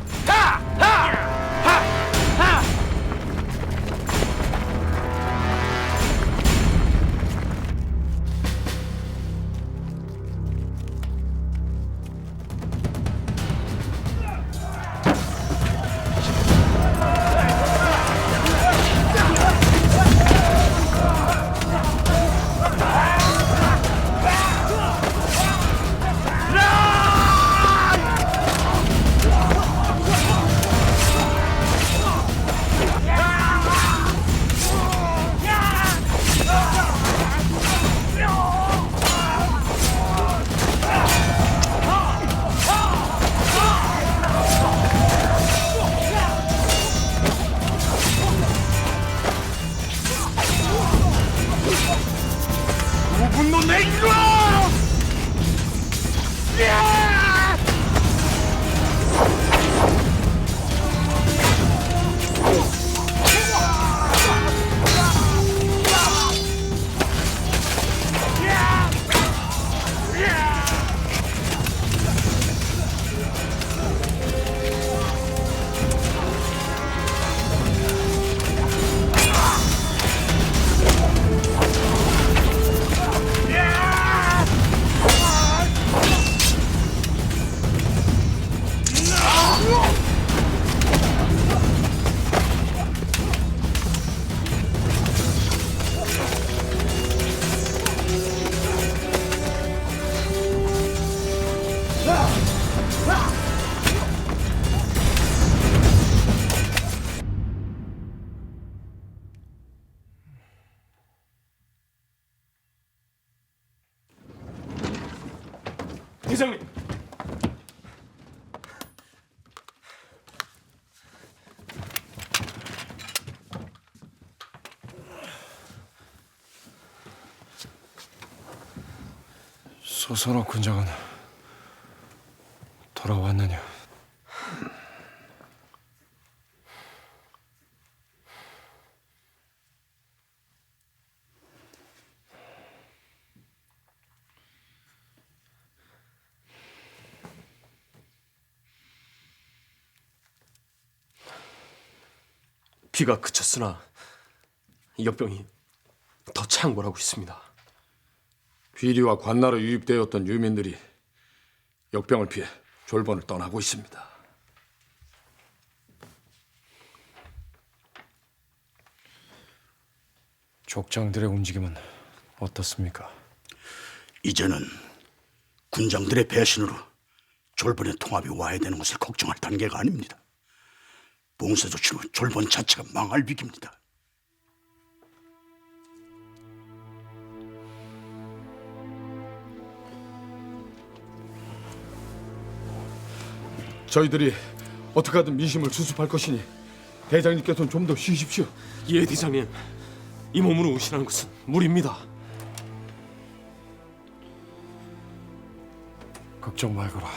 분노 내기로! 대장님. 소선호 군장은 돌아왔느냐? 비가 그쳤으나 역병이 더 창궐하고 있습니다. 비리와 관나라 유입되었던 유민들이 역병을 피해 졸본을 떠나고 있습니다. 족장들의 움직임은 어떻습니까? 이제는 군장들의 배신으로 졸본의 통합이 와야 되는 것을 걱정할 단계가 아닙니다. 봉쇄 조치로 졸본 자체가 망할 위기입니다. 저희들이 어떻게 하든 민심을 수습할 것이니 대장님께서는 좀 더 쉬십시오. 예, 대장님. 이 몸으로 운신하는 것은 무리입니다. 걱정 말거라.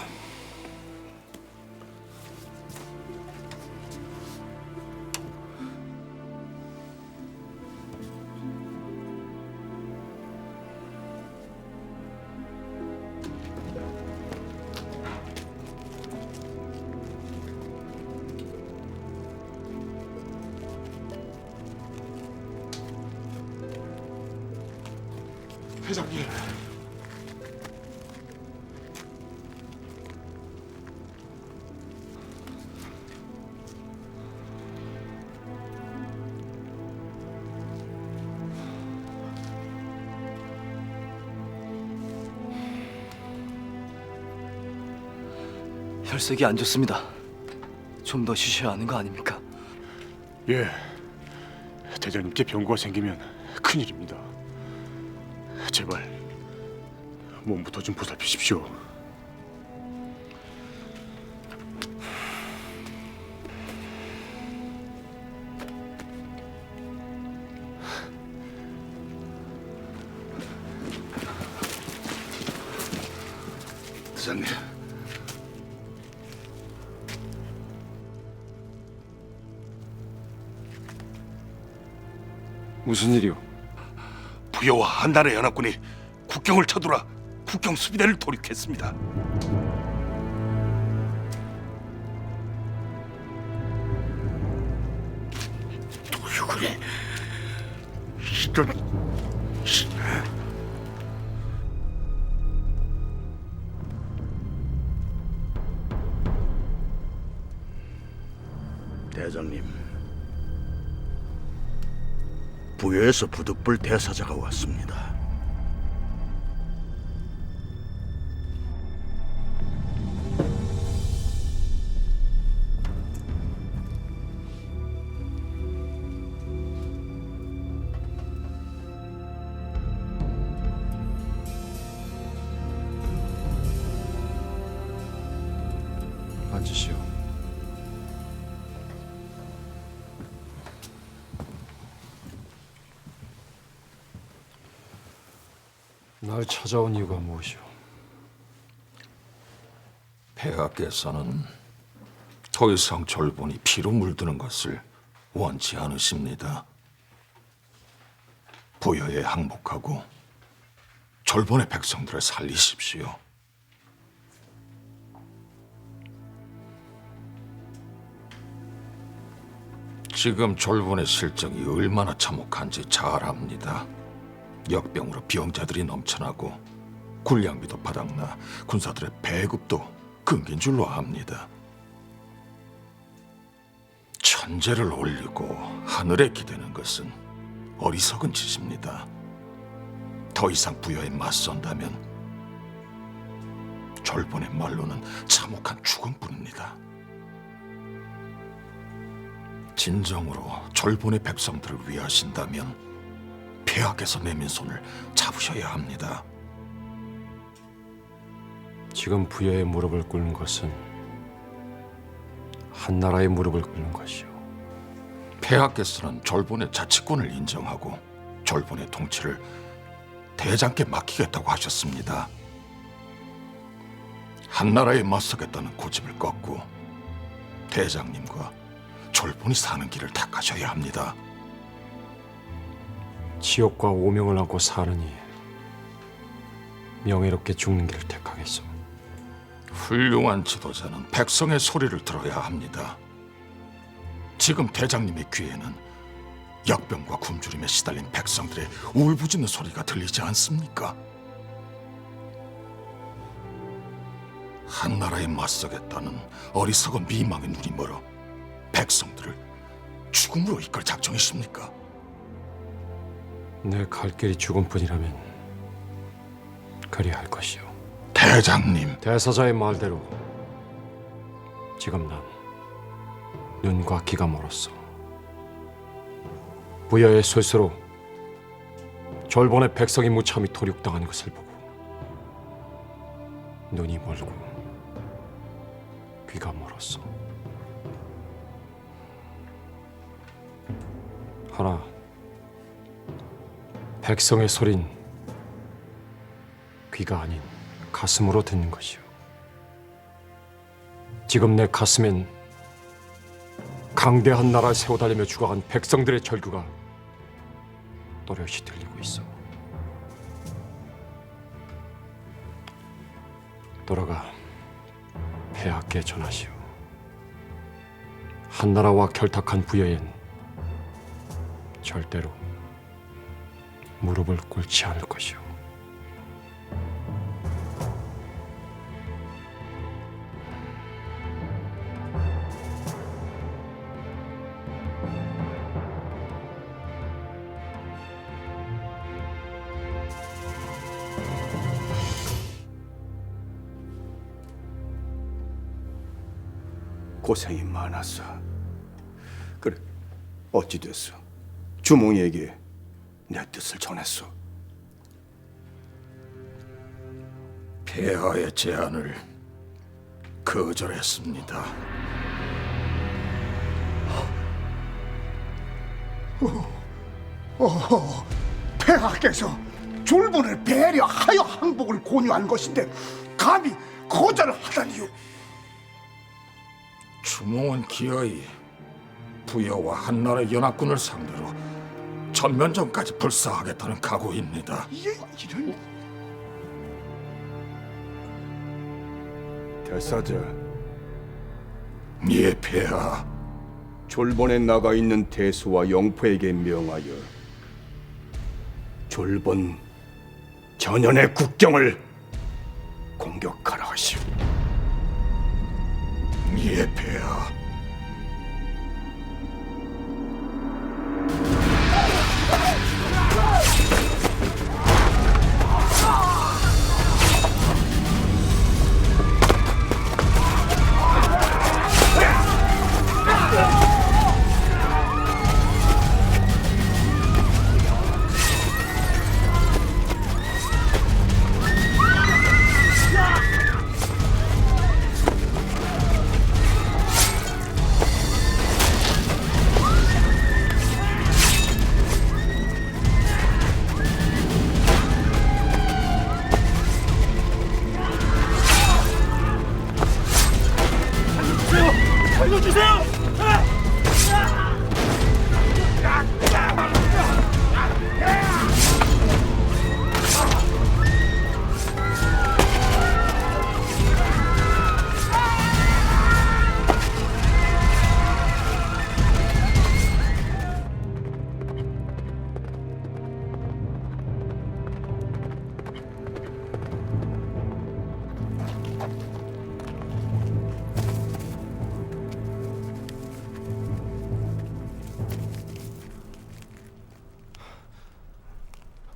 회장님. 혈색이 안 좋습니다. 좀 더 쉬셔야 하는 거 아닙니까? 예, 대장님께 병고가 생기면 큰일입니다. 제발 몸부터 좀 보살피십시오. 대장님. 무슨 일이오? 부여와 한나라 연합군이 국경을 쳐돌아 국경 수비대를 돌입했습니다. 도유군에 이런... 대장님, 부여에서 부득불 대사자가 왔습니다. 앉으시오. 날 찾아온 이유가 무엇이오? 폐하께서는 더 이상 졸본이 피로 물드는 것을 원치 않으십니다. 부여에 항복하고 졸본의 백성들을 살리십시오. 지금 졸본의 실정이 얼마나 참혹한지 잘 압니다. 역병으로 병자들이 넘쳐나고 군량비도 바닥나 군사들의 배급도 끊긴 줄로 압니다. 천재를 올리고 하늘에 기대는 것은 어리석은 짓입니다. 더 이상 부여에 맞선다면 졸본의 말로는 참혹한 죽음뿐입니다. 진정으로 졸본의 백성들을 위하신다면 폐하께서 내민 손을 잡으셔야 합니다. 지금 부여의 무릎을 꿇는 것은 한나라의 무릎을 꿇는 것이오. 폐하께서는 졸본의 자치권을 인정하고 졸본의 통치를 대장께 맡기겠다고 하셨습니다. 한나라에 맞서겠다는 고집을 꺾고 대장님과 졸본이 사는 길을 택하셔야 합니다. 지옥과 오명을 안고 사느니 명예롭게 죽는 길을 택하겠소. 훌륭한 지도자는 백성의 소리를 들어야 합니다. 지금 대장님의 귀에는 역병과 굶주림에 시달린 백성들의 울부짖는 소리가 들리지 않습니까? 한나라에 맞서겠다는 어리석은 미망의 눈이 멀어 백성들을 죽음으로 이끌 작정이십니까? 내 갈 길이 죽음뿐이라면 그리할 것이오. 대장님, 대사자의 말대로 지금 난 눈과 귀가 멀었어. 부여의 술수로 졸본의 백성이 무참히 도륙당하는 것을 보고 눈이 멀고 귀가 멀었어. 하나, 백성의 소린 귀가 아닌 가슴으로 듣는 것이오. 지금 내 가슴엔 강대한 나라를 세워달리며 죽어간 백성들의 절규가 또렷이 들리고 있어. 돌아가 폐하께 전하시오. 한나라와 결탁한 부여엔 절대로 무릎을 꿇지 않을 것이오. 고생이 많았어. 그래, 어찌 됐어? 주몽이에게 내 뜻을 전했어. 폐하의 제안을 거절했습니다. 폐하께서 졸본을 배려하여 항복을 권유한 것인데 감히 거절을 하다니요. 주몽은 기어이 부여와 한나라 연합군을 상대로 전면전까지 불사하겠다는 각오입니다. 이런 대사자, 예, 폐하. 졸본에 나가 있는 대수와 영포에게 명하여 졸본 전연의 국경을 공격하라 하시오. 예, 폐하.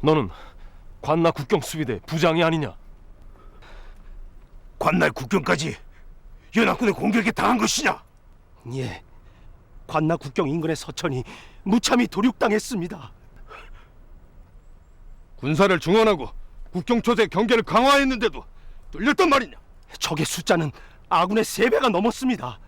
너는 관나 국경 수비대 부장이 아니냐? 관날 국경까지 연합군의 공격에 당한 것이냐? 예. 관나 국경 인근의 서천이 무참히 도륙당했습니다. 군사를 중원하고 국경 초세 경계를 강화했는데도 뚫렸단 말이냐? 적의 숫자는 아군의 3배가 넘었습니다.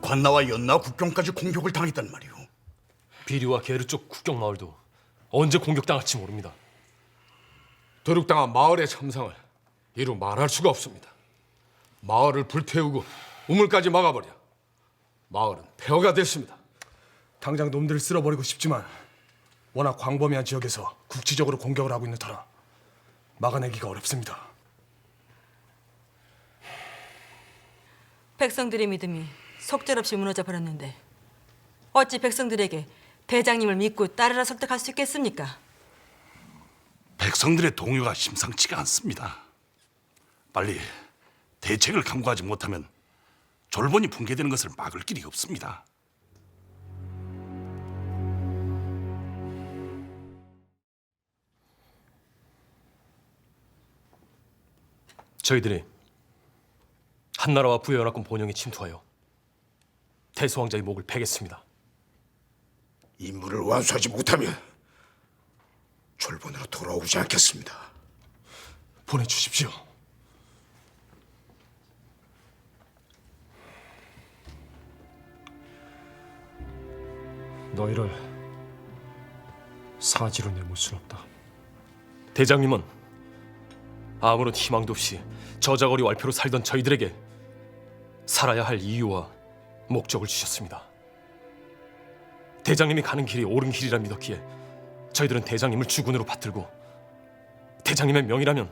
관나와 연나 국경까지 공격을 당했단 말이오. 비류와 게르 쪽 국경 마을도 언제 공격당할지 모릅니다. 도륙당한 마을의 참상을 이루 말할 수가 없습니다. 마을을 불태우고 우물까지 막아버려 마을은 폐허가 됐습니다. 당장 놈들을 쓸어버리고 싶지만 워낙 광범위한 지역에서 국지적으로 공격을 하고 있는 터라 막아내기가 어렵습니다. 백성들의 믿음이 속절없이 무너져 버렸는데 어찌 백성들에게 대장님을 믿고 따르라 설득할 수 있겠습니까? 백성들의 동요가 심상치가 않습니다. 빨리 대책을 강구하지 못하면 졸본이 붕괴되는 것을 막을 길이 없습니다. 저희들이 한나라와 부여연합군 본영에 침투하여 대소왕자의 목을 베겠습니다. 임무를 완수하지 못하면 졸본으로 돌아오지 않겠습니다. 보내주십시오. 너희를 사지로 내몰 순 없다. 대장님은 아무런 희망도 없이 저자거리 왈표로 살던 저희들에게 살아야 할 이유와 목적을 주셨습니다. 대장님이 가는 길이 옳은 길이라 믿었기에 저희들은 대장님을 주군으로 받들고 대장님의 명이라면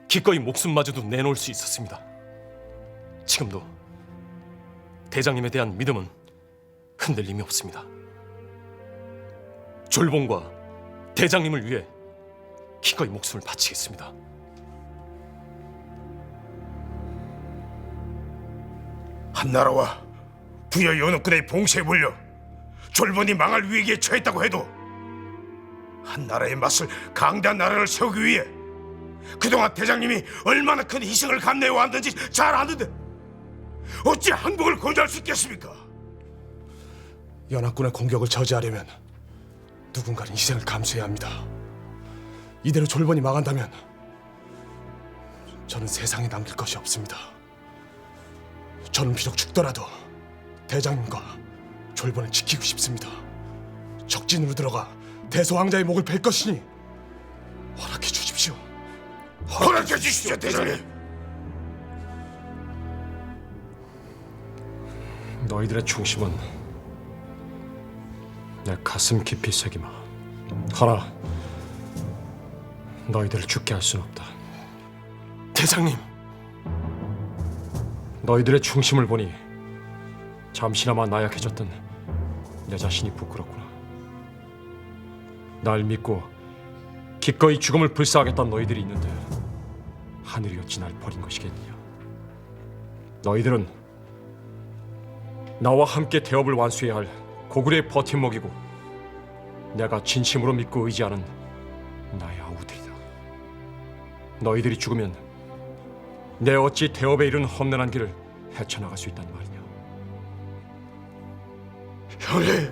기꺼이 목숨마저도 내놓을 수 있었습니다. 지금도 대장님에 대한 믿음은 흔들림이 없습니다. 졸본과 대장님을 위해 기꺼이 목숨을 바치겠습니다. 한나라와 부여 연합군의 봉쇄에 몰려 졸본이 망할 위기에 처했다고 해도 한나라의 맞설 강대한 나라를 세우기 위해 그동안 대장님이 얼마나 큰 희생을 감내해 왔는지 잘 아는데 어찌 항복을 권유할 수 있겠습니까? 연합군의 공격을 저지하려면 누군가는 희생을 감수해야 합니다. 이대로 졸본이 망한다면 저는 세상에 남길 것이 없습니다. 저는 비록 죽더라도 대장님과 졸본을 지키고 싶습니다. 적진으로 들어가 대소왕자의 목을 벨 것이니 허락해 주십시오. 허락해 주십시오, 대장님. 너희들의 충심은 내 가슴 깊이 새기마. 허나 너희들을 죽게 할 수는 없다. 대장님, 너희들의 충심을 보니 잠시나마 나약해졌던 내 자신이 부끄럽구나. 날 믿고 기꺼이 죽음을 불사하겠다는 너희들이 있는데 하늘이 어찌 날 버린 것이겠느냐. 너희들은 나와 함께 대업을 완수해야 할 고구려의 버팀목이고 내가 진심으로 믿고 의지하는 나의 아우들이다. 너희들이 죽으면 내 어찌 대업에 이른 험난한 길을 헤쳐나갈 수 있단 말이냐. 형님,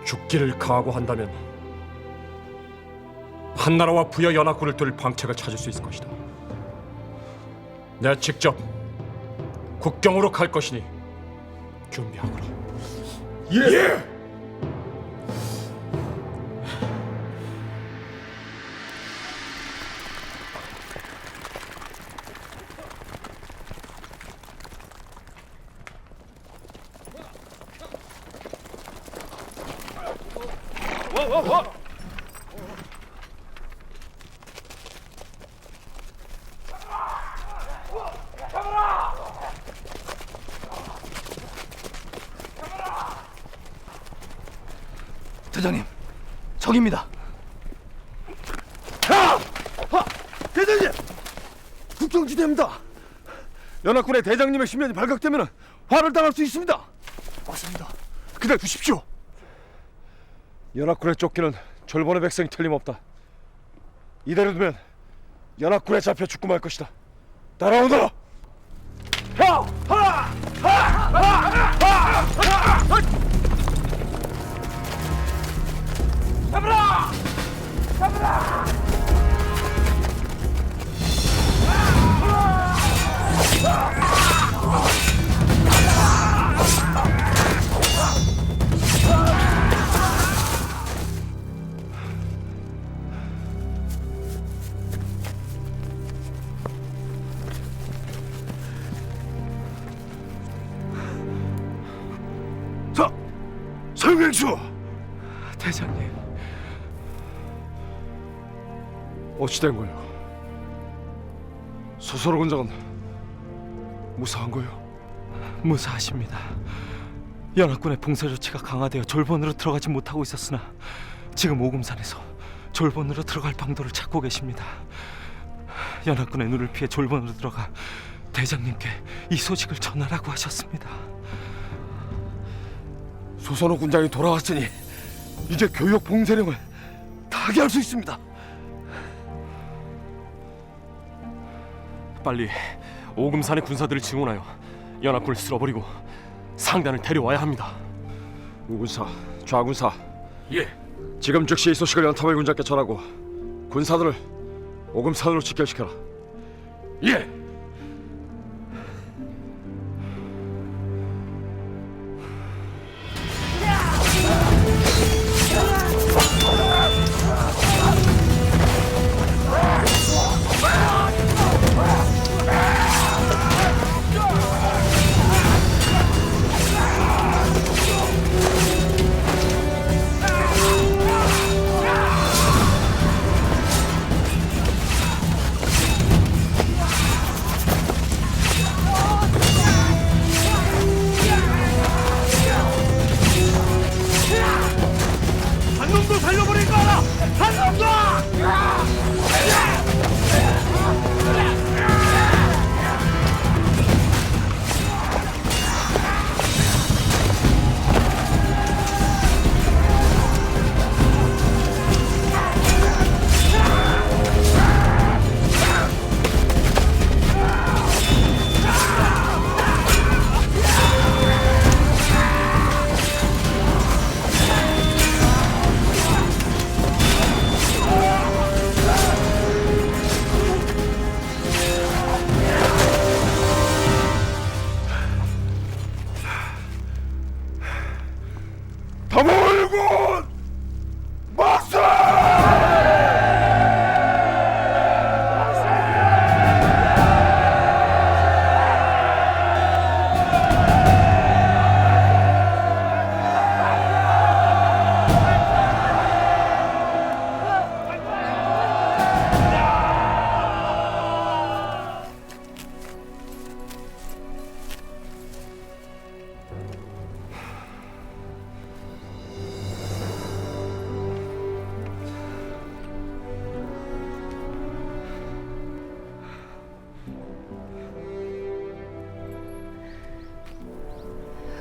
죽기를 각오한다면 한나라와 부여 연합군을 뚫을 방책을 찾을 수 있을 것이다. 내가 직접 국경으로 갈 것이니 준비하거라. 예! 대장님, 적입니다. 대장님! 국경지대입니다. 연합군의 대장님의 신면이 발각되면 화를 당할 수 있습니다. 맞습니다. 그대 두십시오. 연합군에 쫓기는 졸본의 백성이 틀림없다. 이대로 두면 연합군에 잡혀 죽고 말 것이다. 따라오너라. 잡으라! 잡으라! 설명수! 대장님, 어찌된 거요? 소설호 군장은 무사한 거요? 무사하십니다. 연합군의 봉쇄 조치가 강화되어 졸본으로 들어가지 못하고 있었으나 지금 오금산에서 졸본으로 들어갈 방도를 찾고 계십니다. 연합군의 눈을 피해 졸본으로 들어가 대장님께 이 소식을 전하라고 하셨습니다. 소선호 군장이 돌아왔으니 이제 교역 봉쇄령을 타개할 수 있습니다. 빨리 오금산의 군사들을 증원하여 연합군을 쓸어버리고 상단을 데려와야 합니다. 우군사, 좌군사, 예. 지금 즉시 이 소식을 연탑의 군장께 전하고 군사들을 오금산으로 직결시켜라. 예. 한 놈도 살려버릴 거 알아! 한 놈도! 더몰군 막사!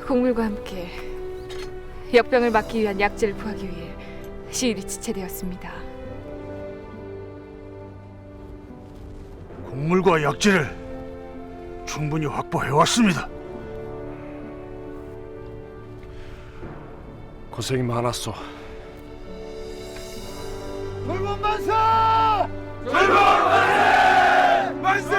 곡물과 함께 역병을 막기 위한 약재를 구하기 위해 시일이 지체되었습니다. 곡물과 약재를 충분히 확보해왔습니다. 고생이 많았어. 졸본 만세! 졸본 만세! 만세!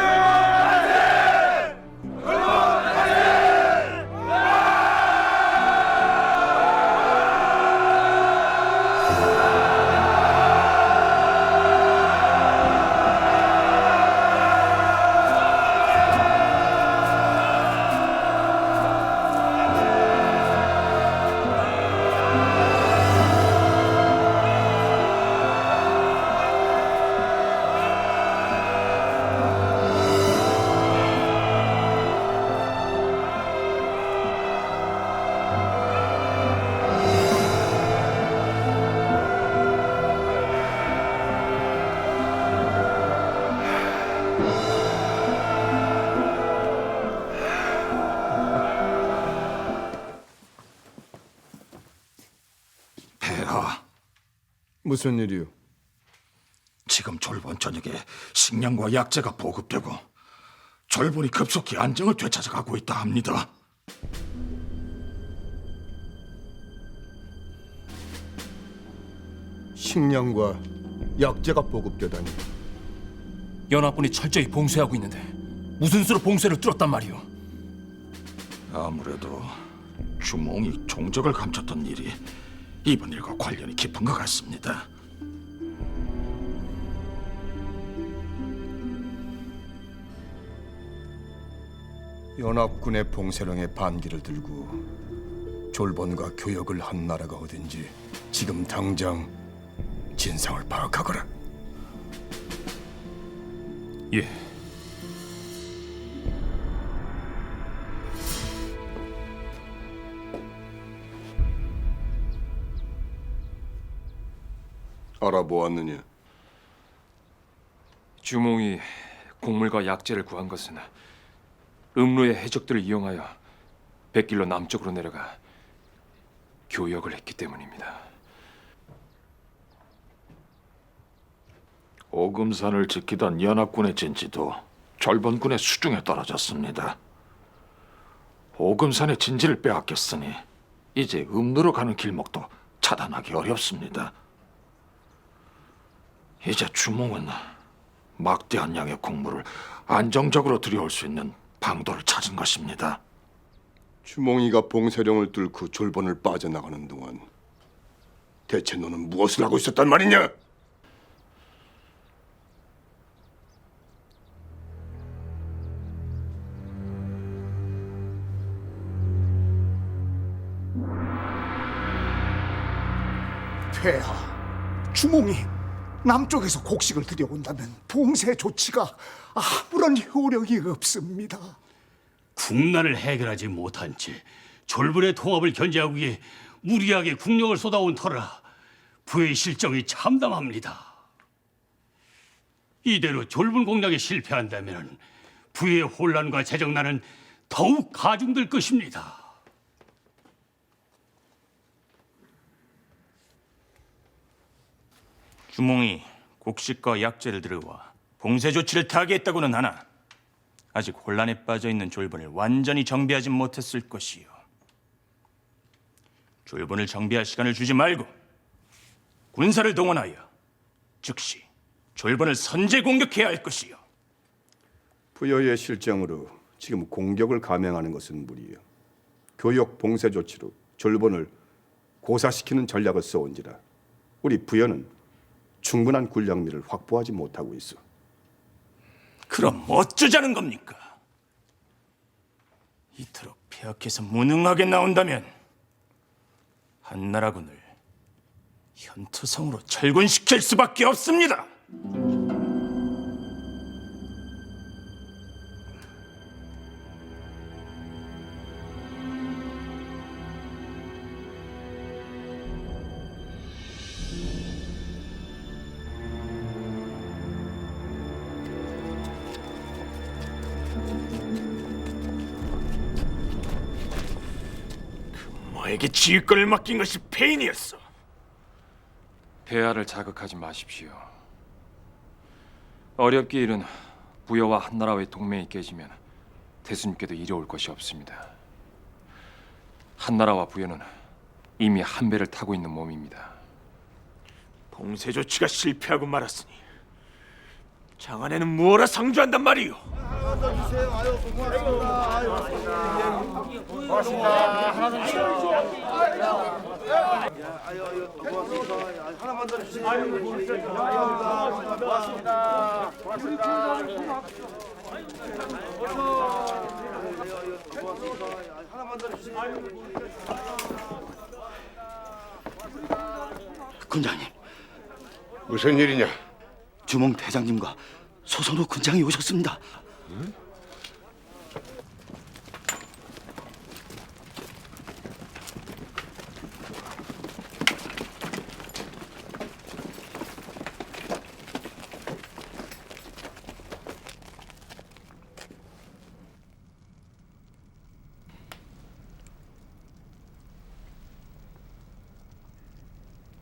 무슨 일이요? 지금 졸본 전역에 식량과 약재가 보급되고 졸본이 급속히 안정을 되찾아가고 있다 합니다. 식량과 약재가 보급되다니. 연합군이 철저히 봉쇄하고 있는데 무슨 수로 봉쇄를 뚫었단 말이오? 아무래도 주몽이 종적을 감췄던 일이 이번 일과 관련이 깊은 것 같습니다. 연합군의 봉쇄령에 반기를 들고 졸본과 교역을 한 나라가 어딘지 지금 당장 진상을 파악하거라. 예. 알아보았느냐? 주몽이 곡물과 약재를 구한 것은 음루의 해적들을 이용하여 백길로 남쪽으로 내려가 교역을 했기 때문입니다. 오금산을 지키던 연합군의 진지도 졸본군의 수중에 떨어졌습니다. 오금산의 진지를 빼앗겼으니 이제 음루로 가는 길목도 차단하기 어렵습니다. 이제 주몽은 막대한 양의 곡물을 안정적으로 들여올 수 있는 방도를 찾은 것입니다. 주몽이가 봉쇄령을 뚫고 졸본을 빠져나가는 동안 대체 너는 무엇을 하고 있었단 말이냐? 폐하, 주몽이 남쪽에서 곡식을 들여온다면 봉쇄 조치가 아무런 효력이 없습니다. 국난을 해결하지 못한 채 졸본의 통합을 견제하기 위해 무리하게 국력을 쏟아온 터라 부의 실정이 참담합니다. 이대로 졸본 공략에 실패한다면 부의 혼란과 재정난은 더욱 가중될 것입니다. 주몽이 곡식과 약재를 들어와 봉쇄 조치를 타개했다고는 하나 아직 혼란에 빠져있는 졸본을 완전히 정비하지 못했을 것이요. 졸본을 정비할 시간을 주지 말고 군사를 동원하여 즉시 졸본을 선제 공격해야 할 것이요. 부여의 실정으로 지금 공격을 감행하는 것은 무리요. 교역 봉쇄 조치로 졸본을 고사시키는 전략을 써온지라 우리 부여는 충분한 군량미를 확보하지 못하고 있어. 그럼 어쩌자는 겁니까? 이토록 폐악해서 무능하게 나온다면 한나라군을 현투성으로 철군시킬 수밖에 없습니다. 너에게 지휘권을 맡긴 것이 폐인이었어. 폐하를 자극하지 마십시오. 어렵게 이른 부여와 한나라의 동맹이 깨지면 대수님께도 이려올 것이 없습니다. 한나라와 부여는 이미 한 배를 타고 있는 몸입니다. 봉쇄 조치가 실패하고 말았으니 장안에는 뭐라 상주한단 말이오? 하나만 더 주세요. 군장님, 무슨 일이냐? 주몽 대장님과 소선호 군장이 오셨습니다.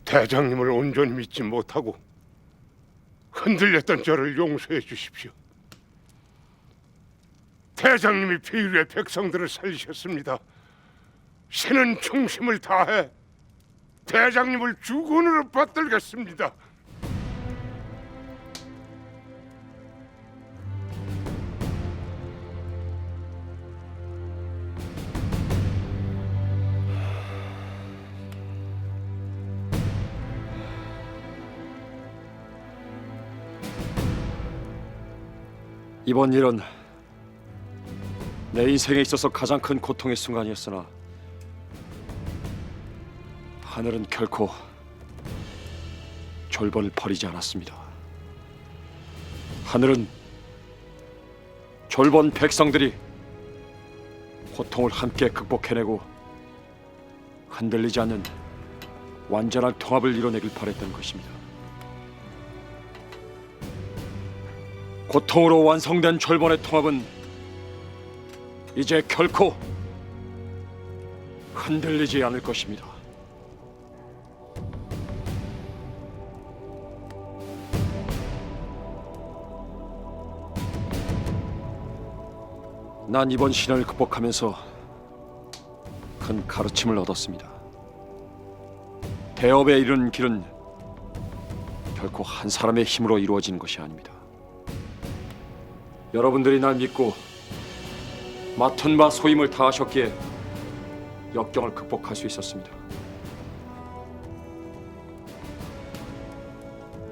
대장님을 온전히 믿지 못하고 흔들렸던 저를 용서해 주십시오. 대장님이 비유의 백성들을 살리셨습니다. 신은 충심을 다해 대장님을 주군으로 받들겠습니다. 이번 일은 내 인생에 있어서 가장 큰 고통의 순간이었으나 하늘은 결코 졸본을 버리지 않았습니다. 하늘은 졸본 백성들이 고통을 함께 극복해내고 흔들리지 않는 완전한 통합을 이뤄내길 바랬던 것입니다. 고통으로 완성된 졸본의 통합은 이제 결코 흔들리지 않을 것입니다. 난 이번 시련을 극복하면서 큰 가르침을 얻었습니다. 대업에 이르는 길은 결코 한 사람의 힘으로 이루어지는 것이 아닙니다. 여러분들이 날 믿고 맡은 바 소임을 다하셨기에 역경을 극복할 수 있었습니다.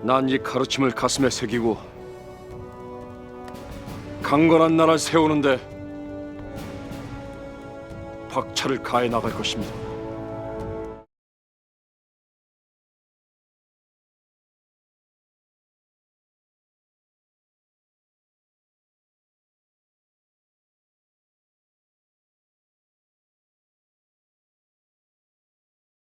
난 이 가르침을 가슴에 새기고 강건한 나라를 세우는데 박차를 가해 나갈 것입니다.